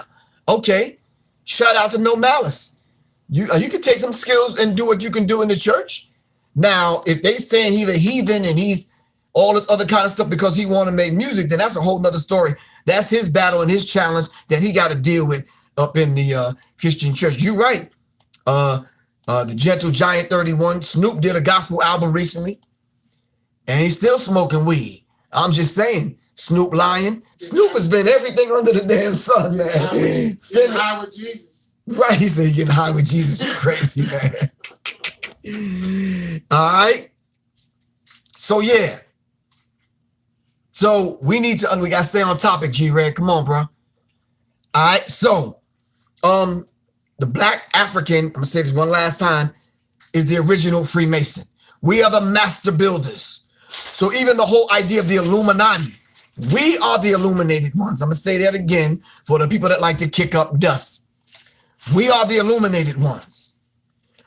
Okay. Shout out to No Malice. You can take them skills and do what you can do in the church. Now, if they saying he's a heathen and he's all this other kind of stuff because he want to make music, then that's a whole nother story. That's his battle and his challenge that he got to deal with up in the Christian church. You're right. The Gentle Giant 31, Snoop did a gospel album recently, and he's still smoking weed. I'm just saying, Snoop lying. Snoop has been everything under the damn sun, man.
Getting high with Jesus.
Right, he said getting high with Jesus. You crazy, man. All right. So yeah. So we need to, we gotta stay on topic, G-Red. Come on, bro. All right. So, the Black African, I'm gonna say this one last time, is the original Freemason. We are the master builders. So even the whole idea of the Illuminati, we are the illuminated ones. I'm gonna say that again for the people that like to kick up dust. We are the illuminated ones.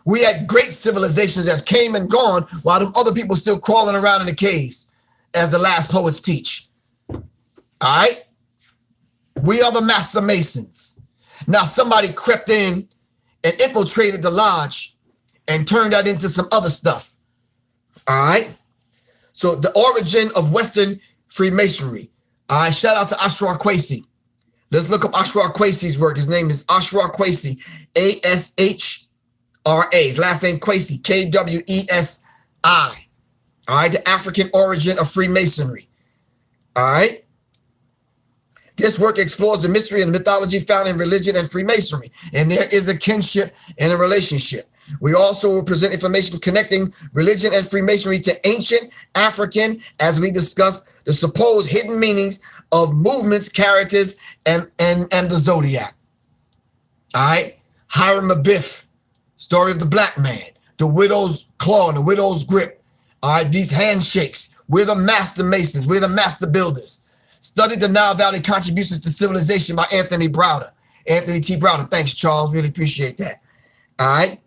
We had great civilizations that came and gone while them other people still crawling around in the caves, as the last poets teach. All right? We are the master masons. Now somebody crept in and infiltrated the lodge and turned that into some other stuff. All right? So the origin of Western Freemasonry. All right, shout out to Ashra Kwesi. Let's look up Ashra Kwesi's work. His name is Ashra Kwesi, A-S-H-R-A. His last name Kwesi, K-W-E-S-I. All right, the African origin of Freemasonry. All right. This work explores the mystery and mythology found in religion and Freemasonry, and there is a kinship and a relationship. We also will present information connecting religion and Freemasonry to ancient African, as we discuss the supposed hidden meanings of movements, characters, and the zodiac. All right. Hiram Abiff, story of the black man, the widow's claw and the widow's grip. All right. These handshakes. We're the master masons. We're the master builders. Studied the Nile Valley contributions to civilization by Anthony Browder. Anthony T. Browder. Thanks, Charles. Really appreciate that. All right.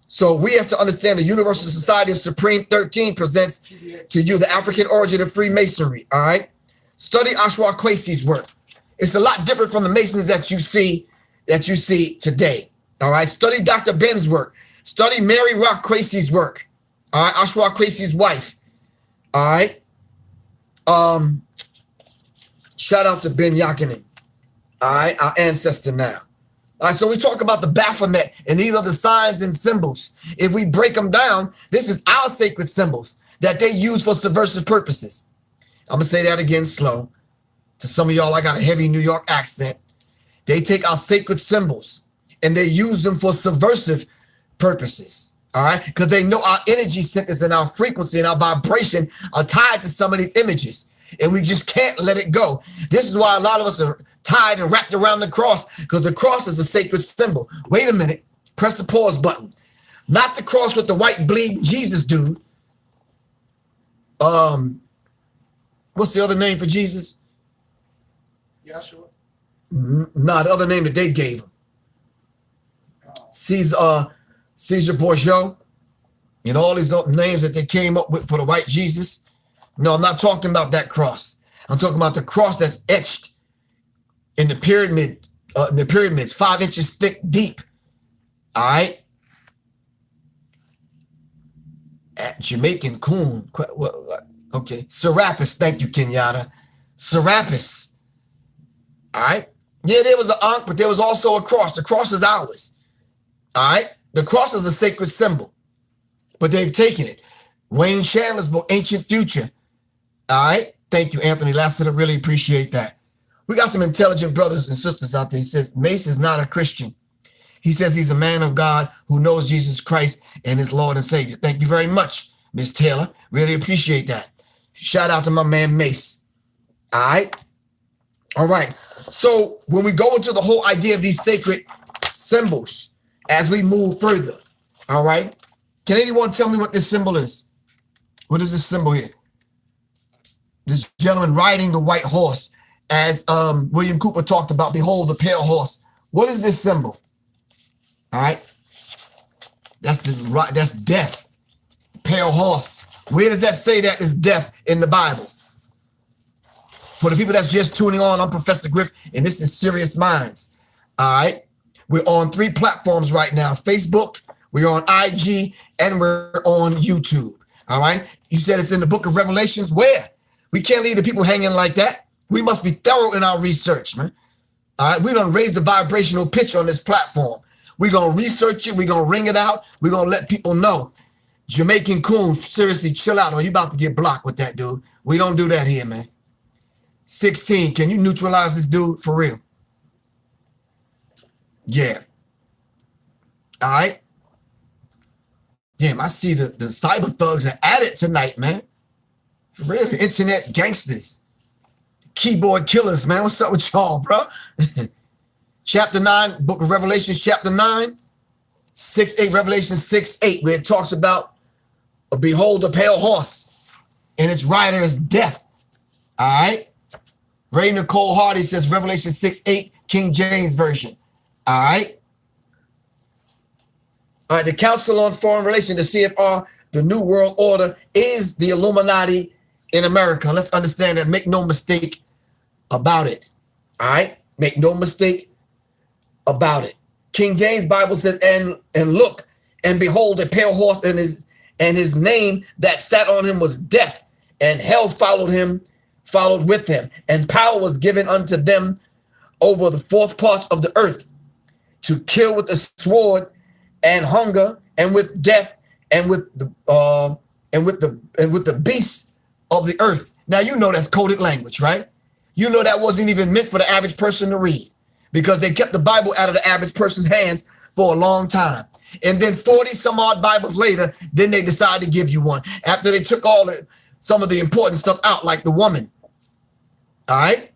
So we have to understand the Universal Society of Supreme 13 presents to you the African origin of Freemasonry. All right. Study Ashra Kwesi's work. It's a lot different from the Masons that you see today. All right. Study Dr. Ben's work. Study Mary Rock Kwesi's work. All right. Ashra Kwesi's wife. All right. Shout out to Ben Yakinen. All right. Our ancestor now. All right, so we talk about the Baphomet, and these are the signs and symbols. If we break them down, this is our sacred symbols that they use for subversive purposes. I'm going to say that again slow. To some of y'all, I got a heavy New York accent. They take our sacred symbols, and they use them for subversive purposes. All right, because they know our energy centers and our frequency and our vibration are tied to some of these images. And we just can't let it go. This is why a lot of us are tied and wrapped around the cross, because the cross is a sacred symbol. Wait a minute. Press the pause button. Not the cross with the white bleeding Jesus dude. What's the other name for Jesus?
Yeshua.
No, the other name that they gave him. Caesar Borgia. And all these other names that they came up with for the white Jesus. No, I'm not talking about that cross. I'm talking about the cross that's etched in the pyramids, 5 inches thick deep. All right. At Jamaican Coon. Okay. Serapis. Thank you, Kenyatta. Serapis. All right. Yeah, there was an ankh, but there was also a cross. The cross is ours. All right. The cross is a sacred symbol, but they've taken it. Wayne Chandler's book, Ancient Future. All right. Thank you, Anthony Lassiter. Really appreciate that. We got some intelligent brothers and sisters out there. He says, Mace is not a Christian. He says he's a man of God who knows Jesus Christ and his Lord and Savior. Thank you very much, Miss Taylor. Really appreciate that. Shout out to my man, Mace. All right. All right. So when we go into the whole idea of these sacred symbols, as we move further, all right, can anyone tell me what this symbol is? What is this symbol here? This gentleman riding the white horse, as William Cooper talked about, behold the pale horse. What is this symbol? All right. That's death. Pale horse. Where does that say that is death in the Bible? For the people that's just tuning on, I'm Professor Griff, and this is Sirius Mindz. All right. We're on 3 platforms right now. Facebook, we're on IG, and we're on YouTube. All right. You said it's in the book of Revelations. Where? We can't leave the people hanging like that. We must be thorough in our research, man. All right. We're going to raise the vibrational pitch on this platform. We're going to research it. We're going to ring it out. We're going to let people know. Jamaican Coon, seriously, chill out, or you about to get blocked with that, dude. We don't do that here, man. 16, can you neutralize this dude for real? Yeah. All right. Damn, I see the cyber thugs are at it tonight, man. For real, internet gangsters. Keyboard killers, man. What's up with y'all, bro? Chapter 9, Book of Revelations, chapter 9, 6-8, Revelation 6-8, where it talks about, behold, a pale horse, and its rider is death. All right. Ray Nicole Hardy says Revelation 6-8, King James Version. All right. All right, the Council on Foreign Relations, the CFR, the New World Order, is the Illuminati in America. Let's understand that. Make no mistake about it. All right? Make no mistake about it. King James Bible says, and look, and behold, a pale horse, and his name that sat on him was Death, and hell followed with him, and power was given unto them over the fourth parts of the earth, to kill with a sword, and hunger, and with death, and with the beasts of the earth. Now you know that's coded language, right? You know that wasn't even meant for the average person to read, because they kept the Bible out of the average person's hands for a long time. And then 40 some odd Bibles later, then they decided to give you one after they took some of the important stuff out, like the woman. All right.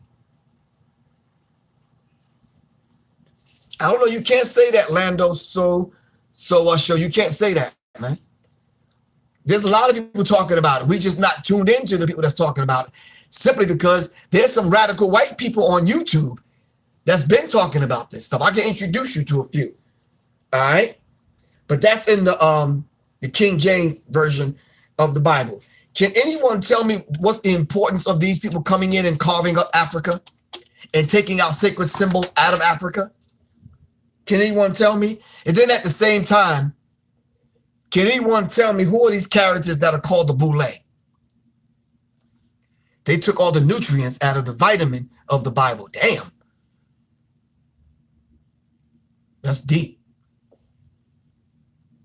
I don't know. You can't say that, Lando. So you can't say that, man. There's a lot of people talking about it. We just not tuned into the people that's talking about it, simply because there's some radical white people on YouTube that's been talking about this stuff. I can introduce you to a few. All right. But that's in the King James version of the Bible. Can anyone tell me what the importance of these people coming in and carving up Africa and taking out sacred symbols out of Africa? Can anyone tell me? And then at the same time, can anyone tell me who are these characters that are called the Boule? They took all the nutrients out of the vitamin of the Bible. Damn. That's deep.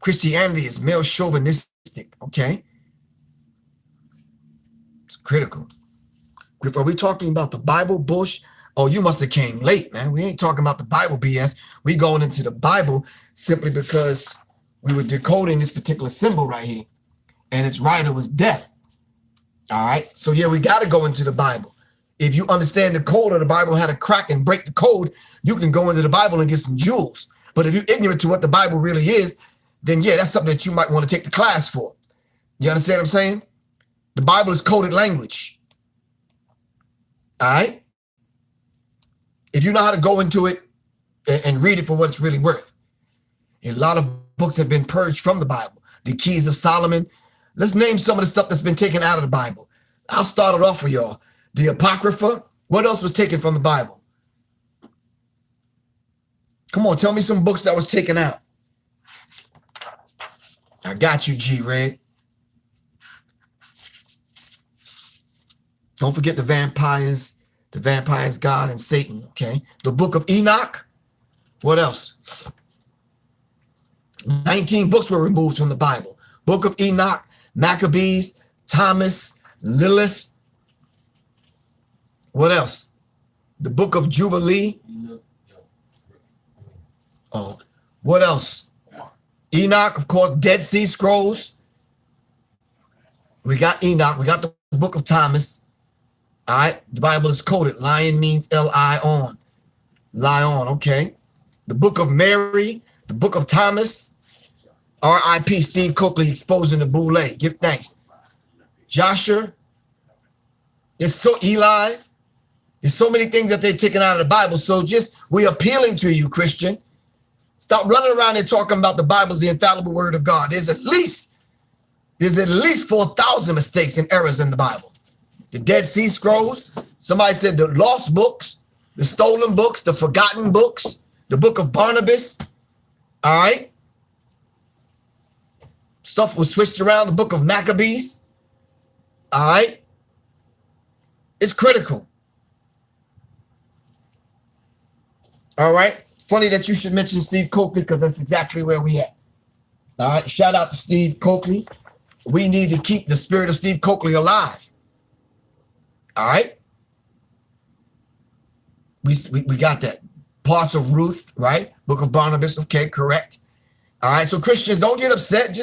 Christianity is male chauvinistic. Okay. It's critical. Griff, are we talking about the Bible bullshit? Oh, you must have came late, man. We ain't talking about the Bible BS. We going into the Bible simply because we were decoding this particular symbol right here, and its writer was death. All right. So yeah, we got to go into the Bible. If you understand the code of the Bible, how to crack and break the code, you can go into the Bible and get some jewels. But if you're ignorant to what the Bible really is, then yeah, that's something that you might want to take the class for. You understand what I'm saying? The Bible is coded language. All right. If you know how to go into it and read it for what it's really worth. A lot of books have been purged from the Bible. The Keys of Solomon. Let's name some of the stuff that's been taken out of the Bible. I'll start it off for y'all. The Apocrypha. What else was taken from the Bible? Come on, tell me some books that was taken out. I got you, G-Red. Don't forget the vampires, God, and Satan, okay? The Book of Enoch. What else? 19 books were removed from the Bible. Book of Enoch, Maccabees, Thomas, Lilith. What else? The Book of Jubilee. Oh, what else? Enoch, of course, Dead Sea Scrolls. We got Enoch. We got the Book of Thomas. All right. The Bible is coded. Lion means L-I-on. Lion, okay. The Book of Mary. The Book of Thomas. R.I.P. Steve Coakley exposing the Boule. Give thanks. Joshua. Eli. There's so many things that they've taken out of the Bible. So we're appealing to you, Christian. Stop running around and talking about the Bible's the infallible word of God. There's at least 4,000 mistakes and errors in the Bible. The Dead Sea Scrolls. Somebody said the lost books, the stolen books, the forgotten books, the Book of Barnabas. All right. Stuff was switched around. The Book of Maccabees. All right. It's critical. All right. Funny that you should mention Steve Coakley, because that's exactly where we at. All right. Shout out to Steve Coakley. We need to keep the spirit of Steve Coakley alive. All right. We got that. Parts of Ruth, right? Book of Barnabas. Okay, correct. All right. So Christians, don't get upset.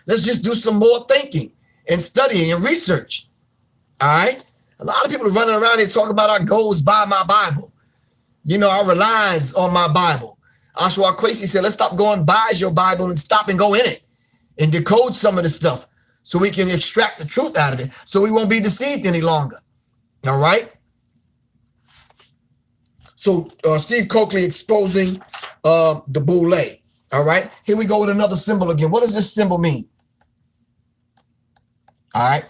Let's just do some more thinking and studying and research. All right. A lot of people are running around here talking about our goals by my Bible. You know, our reliance on my Bible. Oshawa Kwesi said, let's stop going by your Bible and stop and go in it and decode some of the stuff so we can extract the truth out of it so we won't be deceived any longer. All right. So Steve Coakley exposing the Boule. All right, here we go with another symbol again. What does this symbol mean? All right,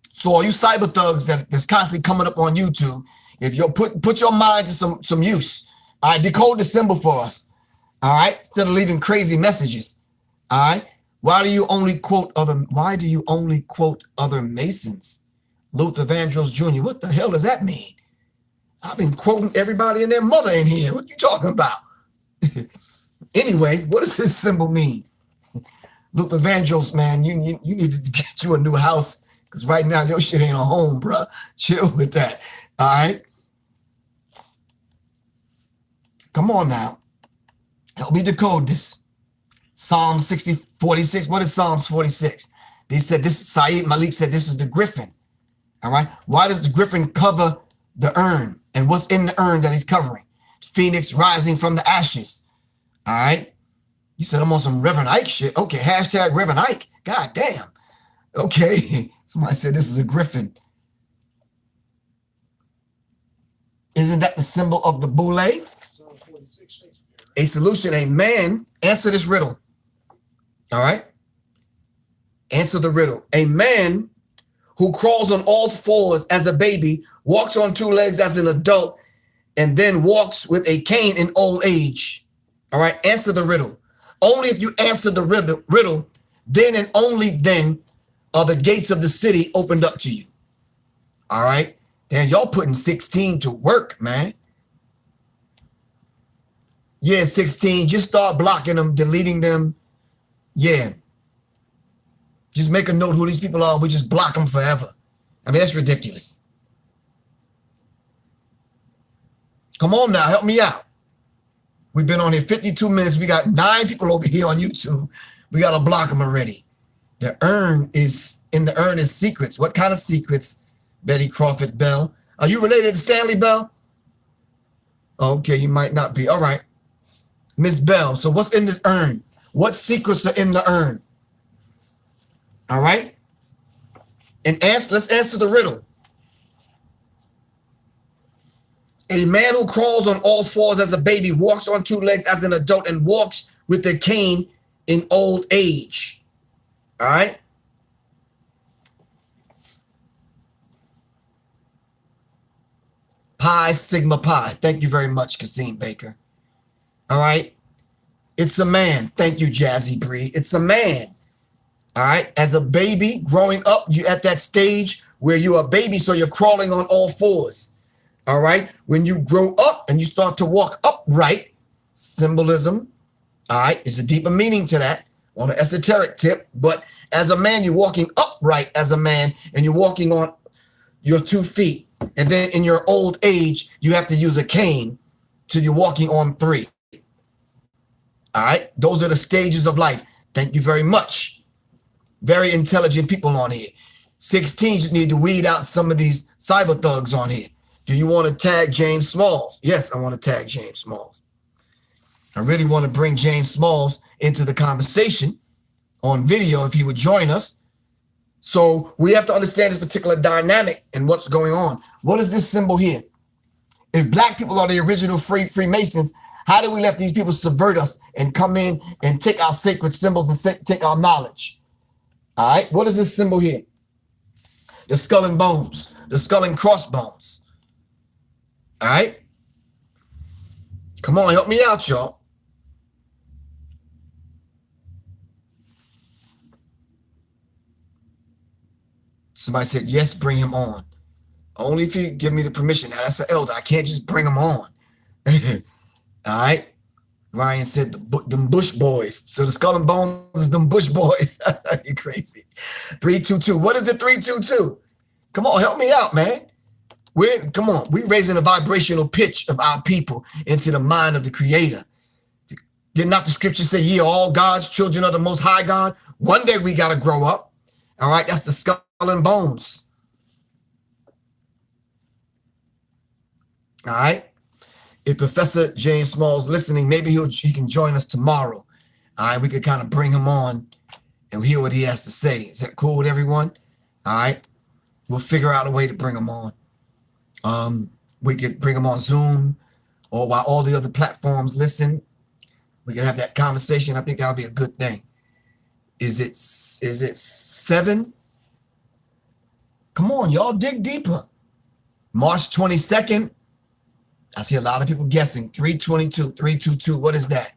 so all you cyber thugs that's constantly coming up on YouTube, if you put your mind to some use, all right, decode the symbol for us. All right, instead of leaving crazy messages. All right, why do you only quote other Masons? Luther Vandross Jr. What the hell does that mean? I've been quoting everybody and their mother in here. What you talking about? Anyway, what does this symbol mean? Luther Vandross, man, you need to get you a new house, because right now your shit ain't a home, bruh. Chill with that. All right. Come on now. Help me decode this. Psalm 46. What is Psalms 46? They said this, Saeed Malik said this is the griffin. All right. Why does the griffin cover the urn? And what's in the urn that he's covering? Phoenix rising from the ashes. All right. You said I'm on some Reverend Ike shit. Okay. Hashtag Reverend Ike. God damn. Okay. Somebody said this is a griffin. Isn't that the symbol of the boule? A solution, a man. Answer this riddle. All right. Answer the riddle. A man who crawls on all fours as a baby, walks on two legs as an adult, and then walks with a cane in old age. All right. Answer the riddle. Only if you answer the riddle, then and only then are the gates of the city opened up to you. All right. Damn, y'all putting 16 to work, man. Yeah, 16. Just start blocking them, deleting them. Yeah. Just make a note who these people are. We just block them forever. I mean, that's ridiculous. Come on now, help me out. We've been on here 52 minutes. We got 9 people over here on YouTube. We got to block them already. In the urn is secrets. What kind of secrets? Betty Crawford Bell. Are you related to Stanley Bell? Okay, you might not be. All right. Miss Bell. So what's in this urn? What secrets are in the urn? All right. And let's answer the riddle. A man who crawls on all fours as a baby, walks on two legs as an adult, and walks with a cane in old age. All right. Pi Sigma Pi. Thank you very much, Cassine Baker. All right. It's a man. Thank you, Jazzy Bree. It's a man. All right. As a baby growing up, you at that stage where you're a baby, so you're crawling on all fours. All right. When you grow up and you start to walk upright, symbolism. All right. There's a deeper meaning to that on an esoteric tip. But as a man, you're walking upright as a man, and you're walking on your 2 feet. And then in your old age, you have to use a cane till you're walking on 3. All right. Those are the stages of life. Thank you very much. Very intelligent people on here. 16 just need to weed out some of these cyber thugs on here. Do you want to tag James Smalls? Yes, I want to tag James Smalls. I really want to bring James Smalls into the conversation on video if he would join us. So we have to understand this particular dynamic and what's going on. What is this symbol here? If black people are the original Freemasons, how do we let these people subvert us and come in and take our sacred symbols and take our knowledge? All right. What is this symbol here? The skull and bones, the skull and crossbones. All right. Come on, help me out, y'all. Somebody said, yes, bring him on. Only if you give me the permission. Now, that's an elder. I can't just bring him on. All right. Ryan said, them Bush boys. So the skull and bones is them Bush boys. You're crazy. 322. What is the 322? Come on, help me out, man. Come on. We're raising the vibrational pitch of our people into the mind of the Creator. Did not the scripture say, ye are all God's children of the Most High God? One day we got to grow up. All right. That's the skull and bones. All right. If Professor James Smalls listening, maybe he can join us tomorrow. All right. We could kind of bring him on and hear what he has to say. Is that cool with everyone? All right. We'll figure out a way to bring him on. We could bring him on Zoom or while all the other platforms listen. We can have that conversation. I think that'll be a good thing. Is it 7? Come on, y'all, dig deeper. March 22nd. I see a lot of people guessing 322, 322. What is that?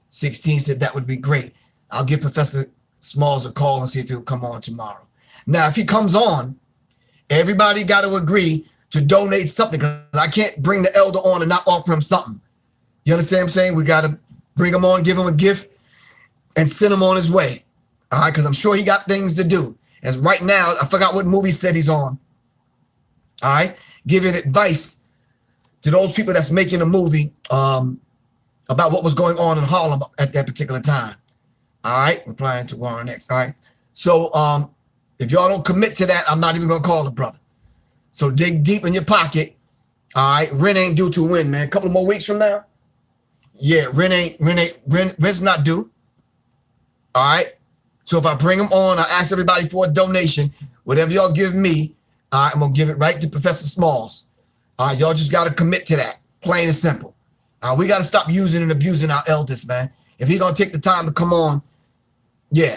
16 said that would be great. I'll give Professor Smalls a call and see if he'll come on tomorrow. Now, if he comes on, everybody got to agree to donate something, because I can't bring the elder on and not offer him something. You understand what I'm saying? We got to bring him on, give him a gift, and send him on his way. All right, because I'm sure he got things to do. And right now, I forgot what movie set he's on. All right, giving advice to those people that's making a movie about what was going on in Harlem at that particular time. All right, replying to Warren X. All right, so if y'all don't commit to that, I'm not even gonna call the brother. So dig deep in your pocket. All right, rent ain't due to when, man. A couple more weeks from now. Yeah, rent's not due. All right. So if I bring them on, I ask everybody for a donation. Whatever y'all give me, all right, I'm gonna give it right to Professor Smalls. All right, y'all just gotta commit to that. Plain and simple. We gotta stop using and abusing our elders, man. If he's gonna take the time to come on, yeah.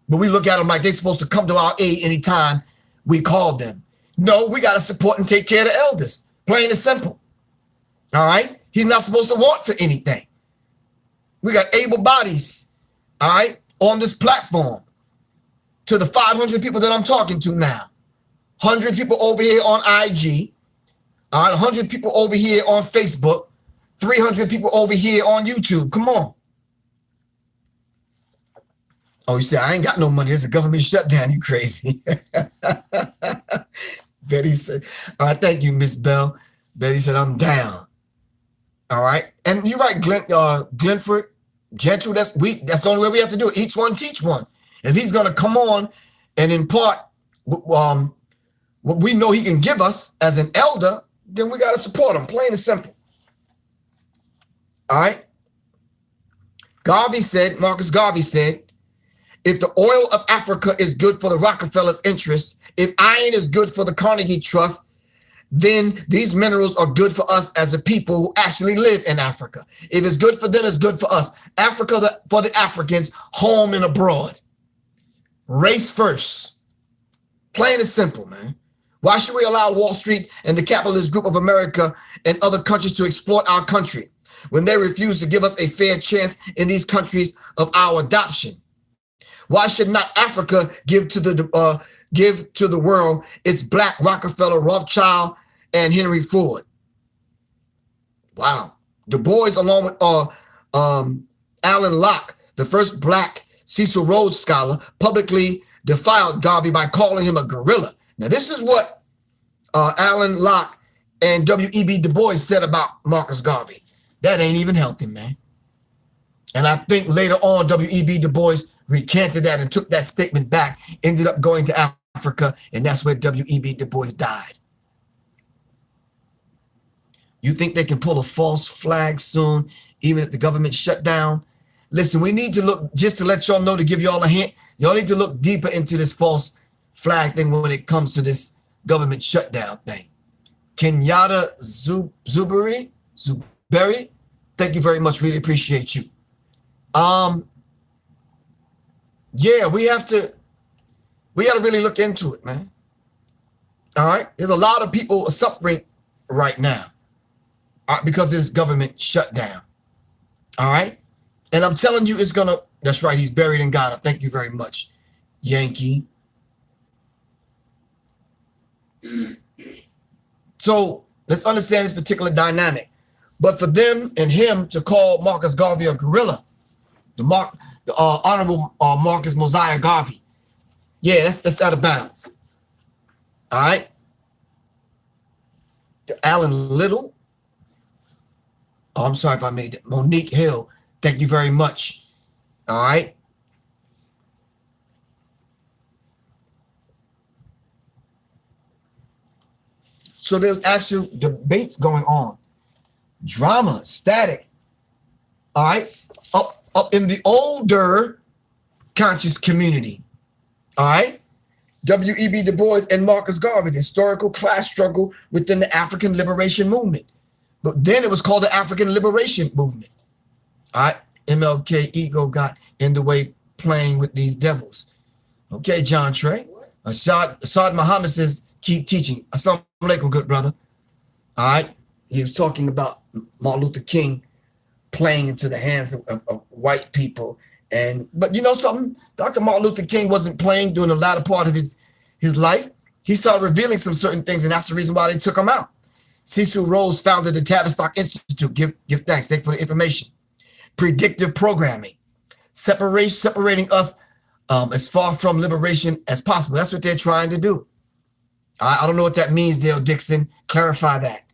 But we look at them like they're supposed to come to our aid anytime we call them. No, we gotta support and take care of the elders. Plain and simple. All right. He's not supposed to want for anything. We got able bodies, all right, on this platform. To the 500 people that I'm talking to now. 100 people over here on IG. All right, 100 people over here on Facebook. 300 people over here on YouTube. Come on. Oh, you say, I ain't got no money. It's a government shutdown. You crazy. Betty said, all right, thank you, Miss Bell. Betty said, I'm down. All right. And you're right, Glenford, Gentle, that's the only way we have to do it. Each one teach one. If he's going to come on and impart what we know he can give us as an elder, then we got to support him, plain and simple. All right. Marcus Garvey said, if the oil of Africa is good for the Rockefellers' interests, if iron is good for the Carnegie Trust, then these minerals are good for us as a people who actually live in Africa. If it's good for them, it's good for us. Africa for the Africans, home and abroad. Race first. Plain and simple, man. Why should we allow Wall Street and the capitalist group of America and other countries to exploit our country when they refuse to give us a fair chance in these countries of our adoption? Why should not Africa give to the world its black Rockefeller, Rothschild, and Henry Ford? Wow. Du Bois, along with Alan Locke, the first black Cecil Rhodes scholar, publicly defiled Garvey by calling him a gorilla. Now, this is what Alan Locke and W.E.B. Du Bois said about Marcus Garvey. That ain't even healthy, man. And I think later on, W.E.B. Du Bois recanted that and took that statement back, ended up going to Africa, and that's where W.E.B. Du Bois died. You think they can pull a false flag soon, even if the government shut down? Listen, we need to look, just to let y'all know, to give y'all a hint, y'all need to look deeper into this false flag thing when it comes to this government shutdown thing. Kenyatta Zuberi, thank you very much. Really appreciate you. Yeah, we got to really look into it, man. All right. There's a lot of people suffering right now because of this government shutdown. All right. And I'm telling you, that's right. He's buried in Ghana. Thank you very much, Yankee. So let's understand this particular dynamic. But for them and him to call Marcus Garvey a gorilla, the Honorable Marcus Mosiah Garvey, yeah, that's out of bounds. All right. Alan Little. Oh, I'm sorry if I made it. Monique Hill, thank you very much. All right. So there's actual debates going on. Drama, static. All right. Up in the older conscious community. All right. W.E.B. Du Bois and Marcus Garvey, the historical class struggle within the African liberation movement. But then it was called the African Liberation Movement. All right, MLK ego got in the way playing with these devils. Okay, John Trey. Assad Muhammad says, keep teaching. Assalamu alaikum, good brother. All right, he was talking about Martin Luther King playing into the hands of white people. But you know something? Dr. Martin Luther King wasn't playing during the latter part of his life. He started revealing some certain things, and that's the reason why they took him out. Cecil Rhodes founded the Tapestry Institute. Give thanks. Thank you for the information. Predictive programming, separating us as far from liberation as possible. That's what they're trying to do. I don't know what that means, Dale Dixon. Clarify that.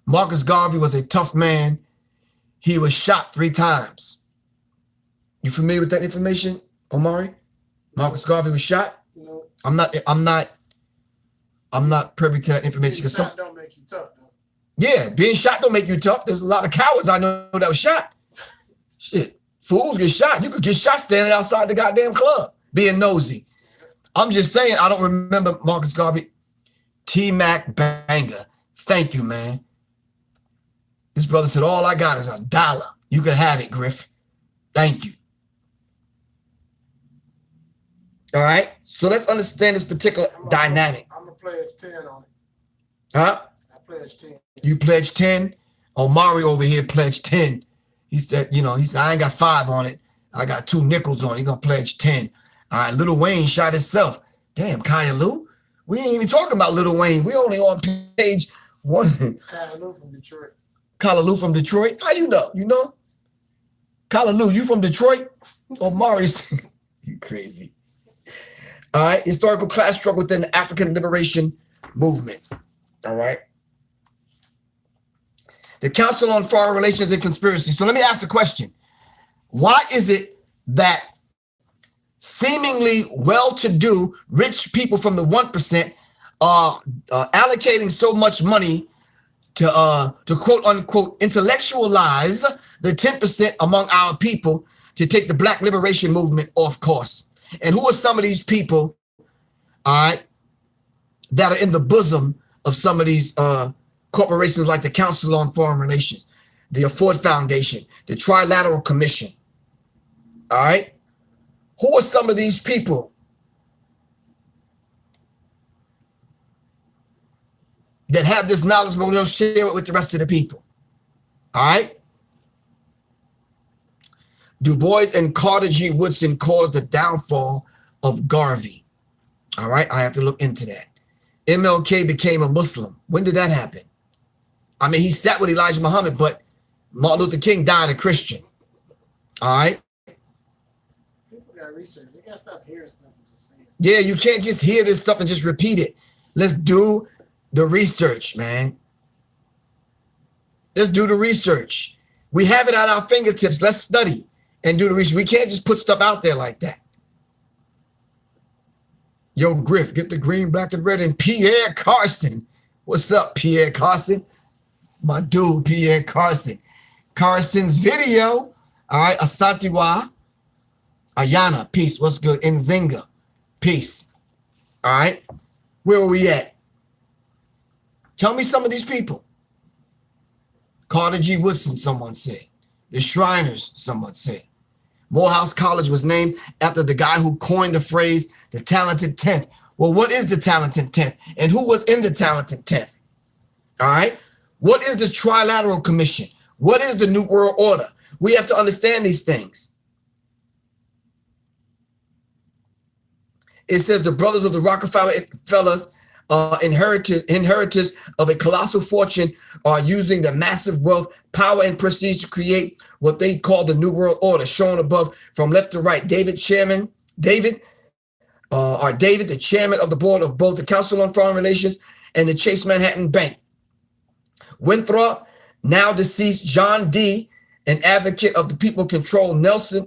Marcus Garvey was a tough man. He was shot 3 times. You familiar with that information, Omari? Marcus Garvey was shot?
No.
I'm not privy to that information.
Being shot don't make you tough, though.
Yeah, being shot don't make you tough. There's a lot of cowards I know that was shot. Shit, fools get shot. You could get shot standing outside the goddamn club, being nosy. I'm just saying, I don't remember Marcus Garvey. T-Mac Banger. Thank you, man. This brother said, all I got is $1. You can have it, Griff. Thank you. All right, so let's understand this particular dynamic.
I'm going to pledge 10 on it.
Huh?
I pledge 10.
You pledged 10? Omari over here pledged 10. He said, I ain't got 5 on it. I got 2 nickels on it. He gonna pledge 10. All right, Lil Wayne shot himself. Damn, Kaya Lou. We ain't even talking about Lil Wayne. We only on page 1.
Kaya Lou from Detroit.
Kaya Lou from Detroit? How you know? You know? Kaya Lou, you from Detroit? Omari's, you crazy. All right, historical class struggle within the African liberation movement. All right. The Council on Foreign Relations and Conspiracy. So let me ask a question. Why is it that seemingly well-to-do rich people from the 1% are allocating so much money to quote-unquote intellectualize the 10% among our people to take the Black liberation movement off course? And who are some of these people, all right, that are in the bosom of some of these corporations like the Council on Foreign Relations, the Ford Foundation, the Trilateral Commission? All right. Who are some of these people that have this knowledge but don't share it with the rest of the people? All right. Du Bois and Carter G. Woodson caused the downfall of Garvey. All right. I have to look into that. MLK became a Muslim. When did that happen? I mean, he sat with Elijah Muhammad, but Martin Luther King died a Christian. All right.
People got research. They got to stop hearing stuff and just saying stuff.
Yeah, you can't just hear this stuff and just repeat it. Let's do the research, man. Let's do the research. We have it at our fingertips. Let's study and do the research. We can't just put stuff out there like that. Yo, Griff, get the green, black, and red. And Pierre Carson. What's up, Pierre Carson? My dude, Pierre Carson. Carson's video. All right. Asatiwa. Ayana. Peace. What's good? Nzinga. Peace. All right. Where are we at? Tell me some of these people. Carter G. Woodson, someone said. The Shriners, someone said. Morehouse College was named after the guy who coined the phrase, the talented 10th. Well, what is the talented 10th? And who was in the talented 10th? All right. What is the Trilateral Commission? What is the New World Order? We have to understand these things. It says the brothers of the Rockefellers, inheritors of a colossal fortune, are using the massive wealth, power, and prestige to create what they call the New World Order, shown above from left to right. David, the chairman of the board of both the Council on Foreign Relations and the Chase Manhattan Bank. Winthrop, now deceased John D., an advocate of the people control Nelson,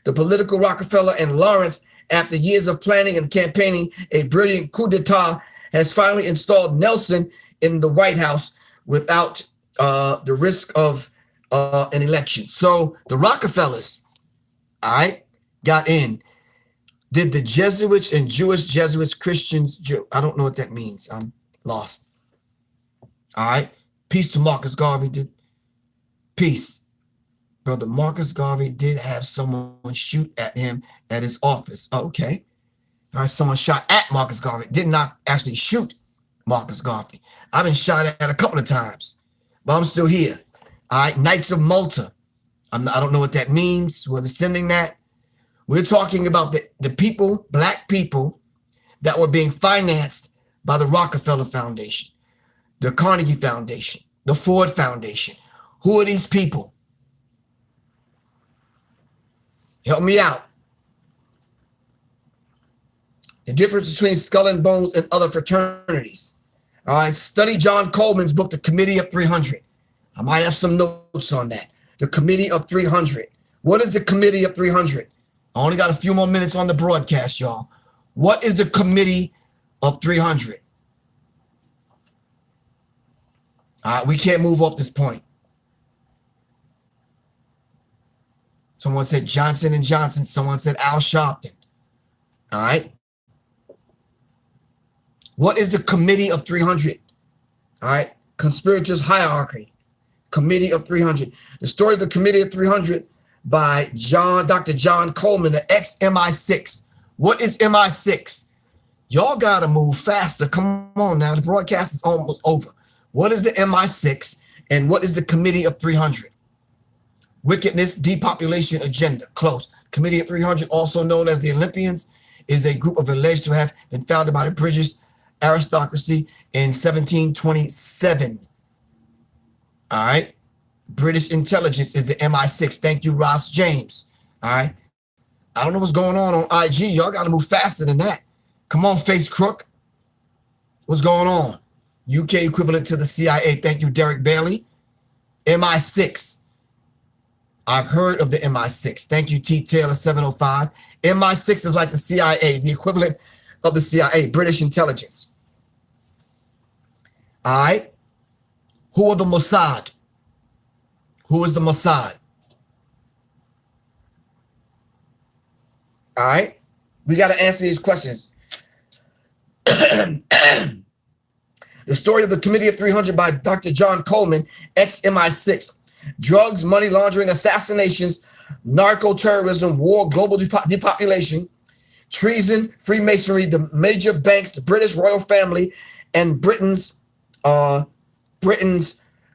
the political Rockefeller, and Lawrence, after years of planning and campaigning a brilliant coup d'etat, has finally installed Nelson in the White House without the risk of an election. So the Rockefellers, all right, got in. Did the Jesuits and Jesuits, Christians, I don't know what that means. I'm lost. All right. Peace to Marcus Garvey. Peace. Brother Marcus Garvey did have someone shoot at him at his office. Oh, okay. All right, someone shot at Marcus Garvey. Did not actually shoot Marcus Garvey. I've been shot at a couple of times, but I'm still here. All right, Knights of Malta. I don't know what that means, whoever's sending that. We're talking about the people, black people, that were being financed by the Rockefeller Foundation, the Carnegie Foundation, the Ford Foundation. Who are these people? Help me out. The difference between Skull and Bones and other fraternities. All right, study John Coleman's book, The Committee of 300. I might have some notes on that. The Committee of 300. What is the Committee of 300? I only got a few more minutes on the broadcast, y'all. What is the Committee of 300? All right, we can't move off this point. Someone said Johnson & Johnson. Someone said Al Sharpton. All right. What is the Committee of 300? All right. Conspirators Hierarchy. Committee of 300. The story of the Committee of 300 by Dr. John Coleman, the ex-MI6. What is MI6? Y'all got to move faster. Come on now. The broadcast is almost over. What is the MI6 and what is the Committee of 300? Wickedness, depopulation agenda. Close. Committee of 300, also known as the Olympians, is a group of alleged to have been founded by the British aristocracy in 1727. All right. British intelligence is the MI6. Thank you, Ross James. All right. I don't know what's going on IG. Y'all got to move faster than that. Come on, face crook. What's going on? UK equivalent to the CIA. Thank you, Derek Bailey. MI6. I've heard of the MI6. Thank you, T. Taylor 705. MI6 is like the CIA, the equivalent of the CIA, British intelligence. All right. Who are the Mossad? Who is the Mossad? All right. We got to answer these questions. The story of the Committee of 300 by Dr. John Coleman, ex-MI6. Drugs, money laundering, assassinations, narco-terrorism, war, global depopulation, treason, Freemasonry, the major banks, the British royal family, and Britain's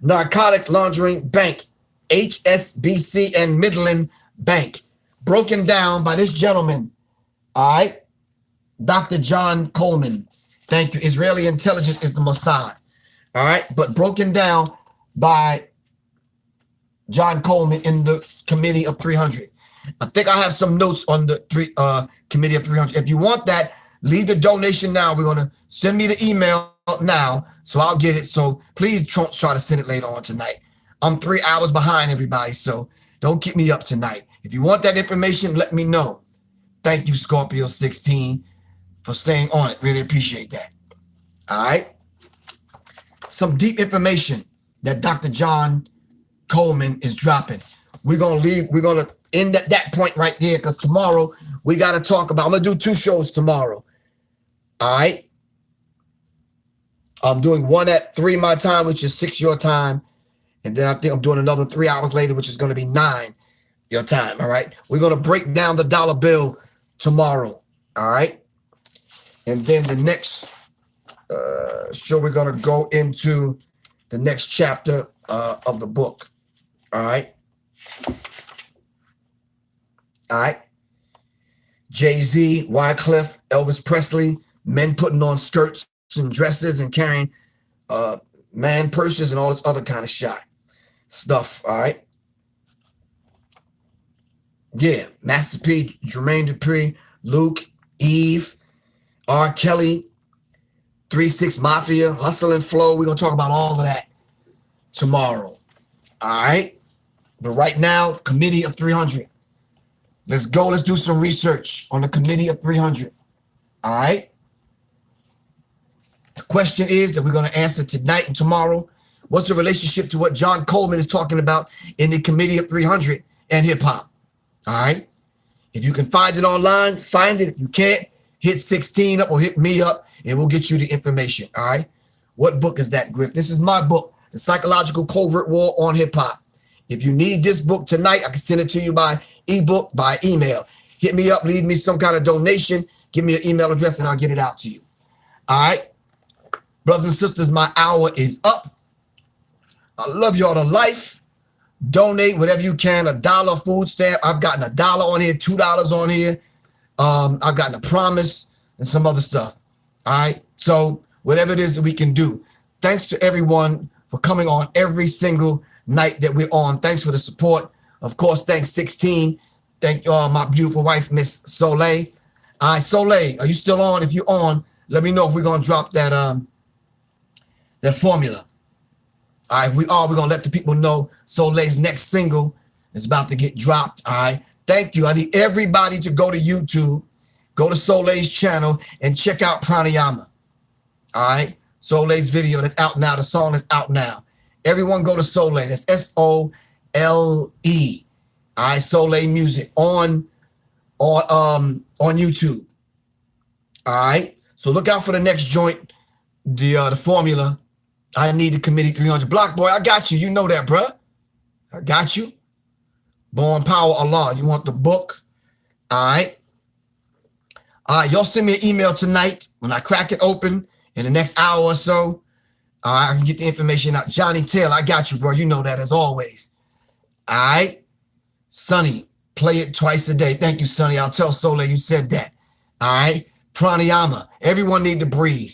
narcotic laundering bank, HSBC and Midland Bank, broken down by this gentleman, all right, Dr. John Coleman. Thank you. Israeli intelligence is the Mossad, all right, but broken down by John Coleman in the Committee of 300. I think I have some notes on the Committee of 300. If you want that, leave the donation now. We're going to send me the email now, so I'll get it. So please try to send it later on tonight. I'm 3 hours behind everybody, so don't keep me up tonight. If you want that information, let me know. Thank you, Scorpio 16, for staying on it. Really appreciate that. All right. Some deep information that Dr. John Coleman is dropping. We're going to end at that point right there, because tomorrow we got to talk about, I'm going to do 2 shows tomorrow. All right. I'm doing one at 3 my time, which is 6 your time. And then I think I'm doing another 3 hours later, which is going to be 9 your time. All right. We're going to break down the dollar bill tomorrow. All right. And then the next show, we're going to go into the next chapter of the book. All right. All right. Jay-Z, Wycliffe, Elvis Presley, men putting on skirts and dresses and carrying man purses and all this other kind of stuff. All right. Yeah. Master P, Jermaine Dupri, Luke, Eve, R. Kelly, 3-6 Mafia, Hustle and Flow. We're going to talk about all of that tomorrow. All right. But right now, Committee of 300. Let's go. Let's do some research on the Committee of 300. All right. The question is that we're going to answer tonight and tomorrow. What's the relationship to what John Coleman is talking about in the Committee of 300 and hip hop? All right. If you can find it online, find it. If you can't, hit 16 up or hit me up and we'll get you the information. All right. What book is that, Griff? This is my book, The Psychological Covert War on Hip Hop. If you need this book tonight, I can send it to you by ebook, by email. Hit me up, leave me some kind of donation, give me your email address, and I'll get it out to you. All right? Brothers and sisters, my hour is up. I love y'all to life. Donate whatever you can, $1 food stamp. I've gotten $1 on here, $2 on here. I've gotten a promise and some other stuff. All right? So whatever it is that we can do. Thanks to everyone for coming on every single night that we're on. Thanks for the support. Of course, thanks 16. Thank my beautiful wife, Miss Soleil. All right, Soleil, are you still on? If you're on, let me know if we're going to drop that that formula. All right, we are. We're going to let the people know Soleil's next single is about to get dropped. All right, thank you. I need everybody to go to YouTube, go to Soleil's channel, and check out Pranayama. All right, Soleil's video that's out now. The song is out now. Everyone go to Soleil. That's S-O-L-E. All right, Soleil Music on YouTube. All right, so look out for the next joint, the formula. I need the committee 300. Block boy, I got you. You know that, bruh. I got you. Born Power Allah. You want the book? All right. All right, y'all send me an email tonight when I crack it open in the next hour or so. All right, I can get the information out. Johnny Taylor, I got you, bro. You know that as always. All right. Sonny, play it twice a day. Thank you, Sonny. I'll tell Soleil you said that. All right. Pranayama. Everyone need to breathe.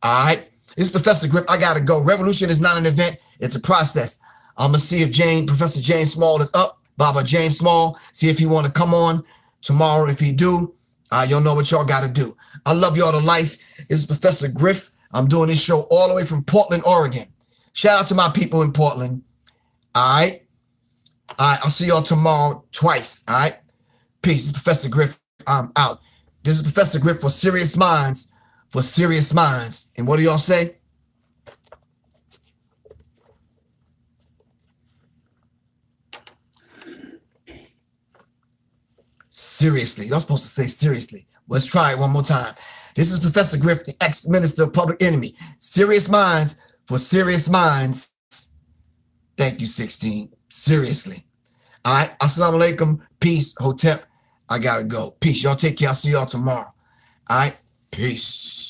All right. This is Professor Griff. I got to go. Revolution is not an event. It's a process. I'm going to see if Professor James Small is up. Baba James Small. See if he want to come on tomorrow. If he do, you'll know what y'all got to do. I love y'all to life. This is Professor Griff. I'm doing this show all the way from Portland, Oregon. Shout out to my people in Portland. All right. All right. I'll see y'all tomorrow twice. All right. Peace. This is Professor Griff. I'm out. This is Professor Griff for Sirius Mindz. For Sirius Mindz. And what do y'all say? Seriously. Y'all supposed to say seriously. Let's try it one more time. This is Professor Griff, the ex-minister of public enemy. Sirius Mindz for Sirius Mindz. Thank you, 16. Seriously. All right. Assalamu alaikum. Peace. Hotep. I got to go. Peace. Y'all take care. I'll see y'all tomorrow. All right. Peace.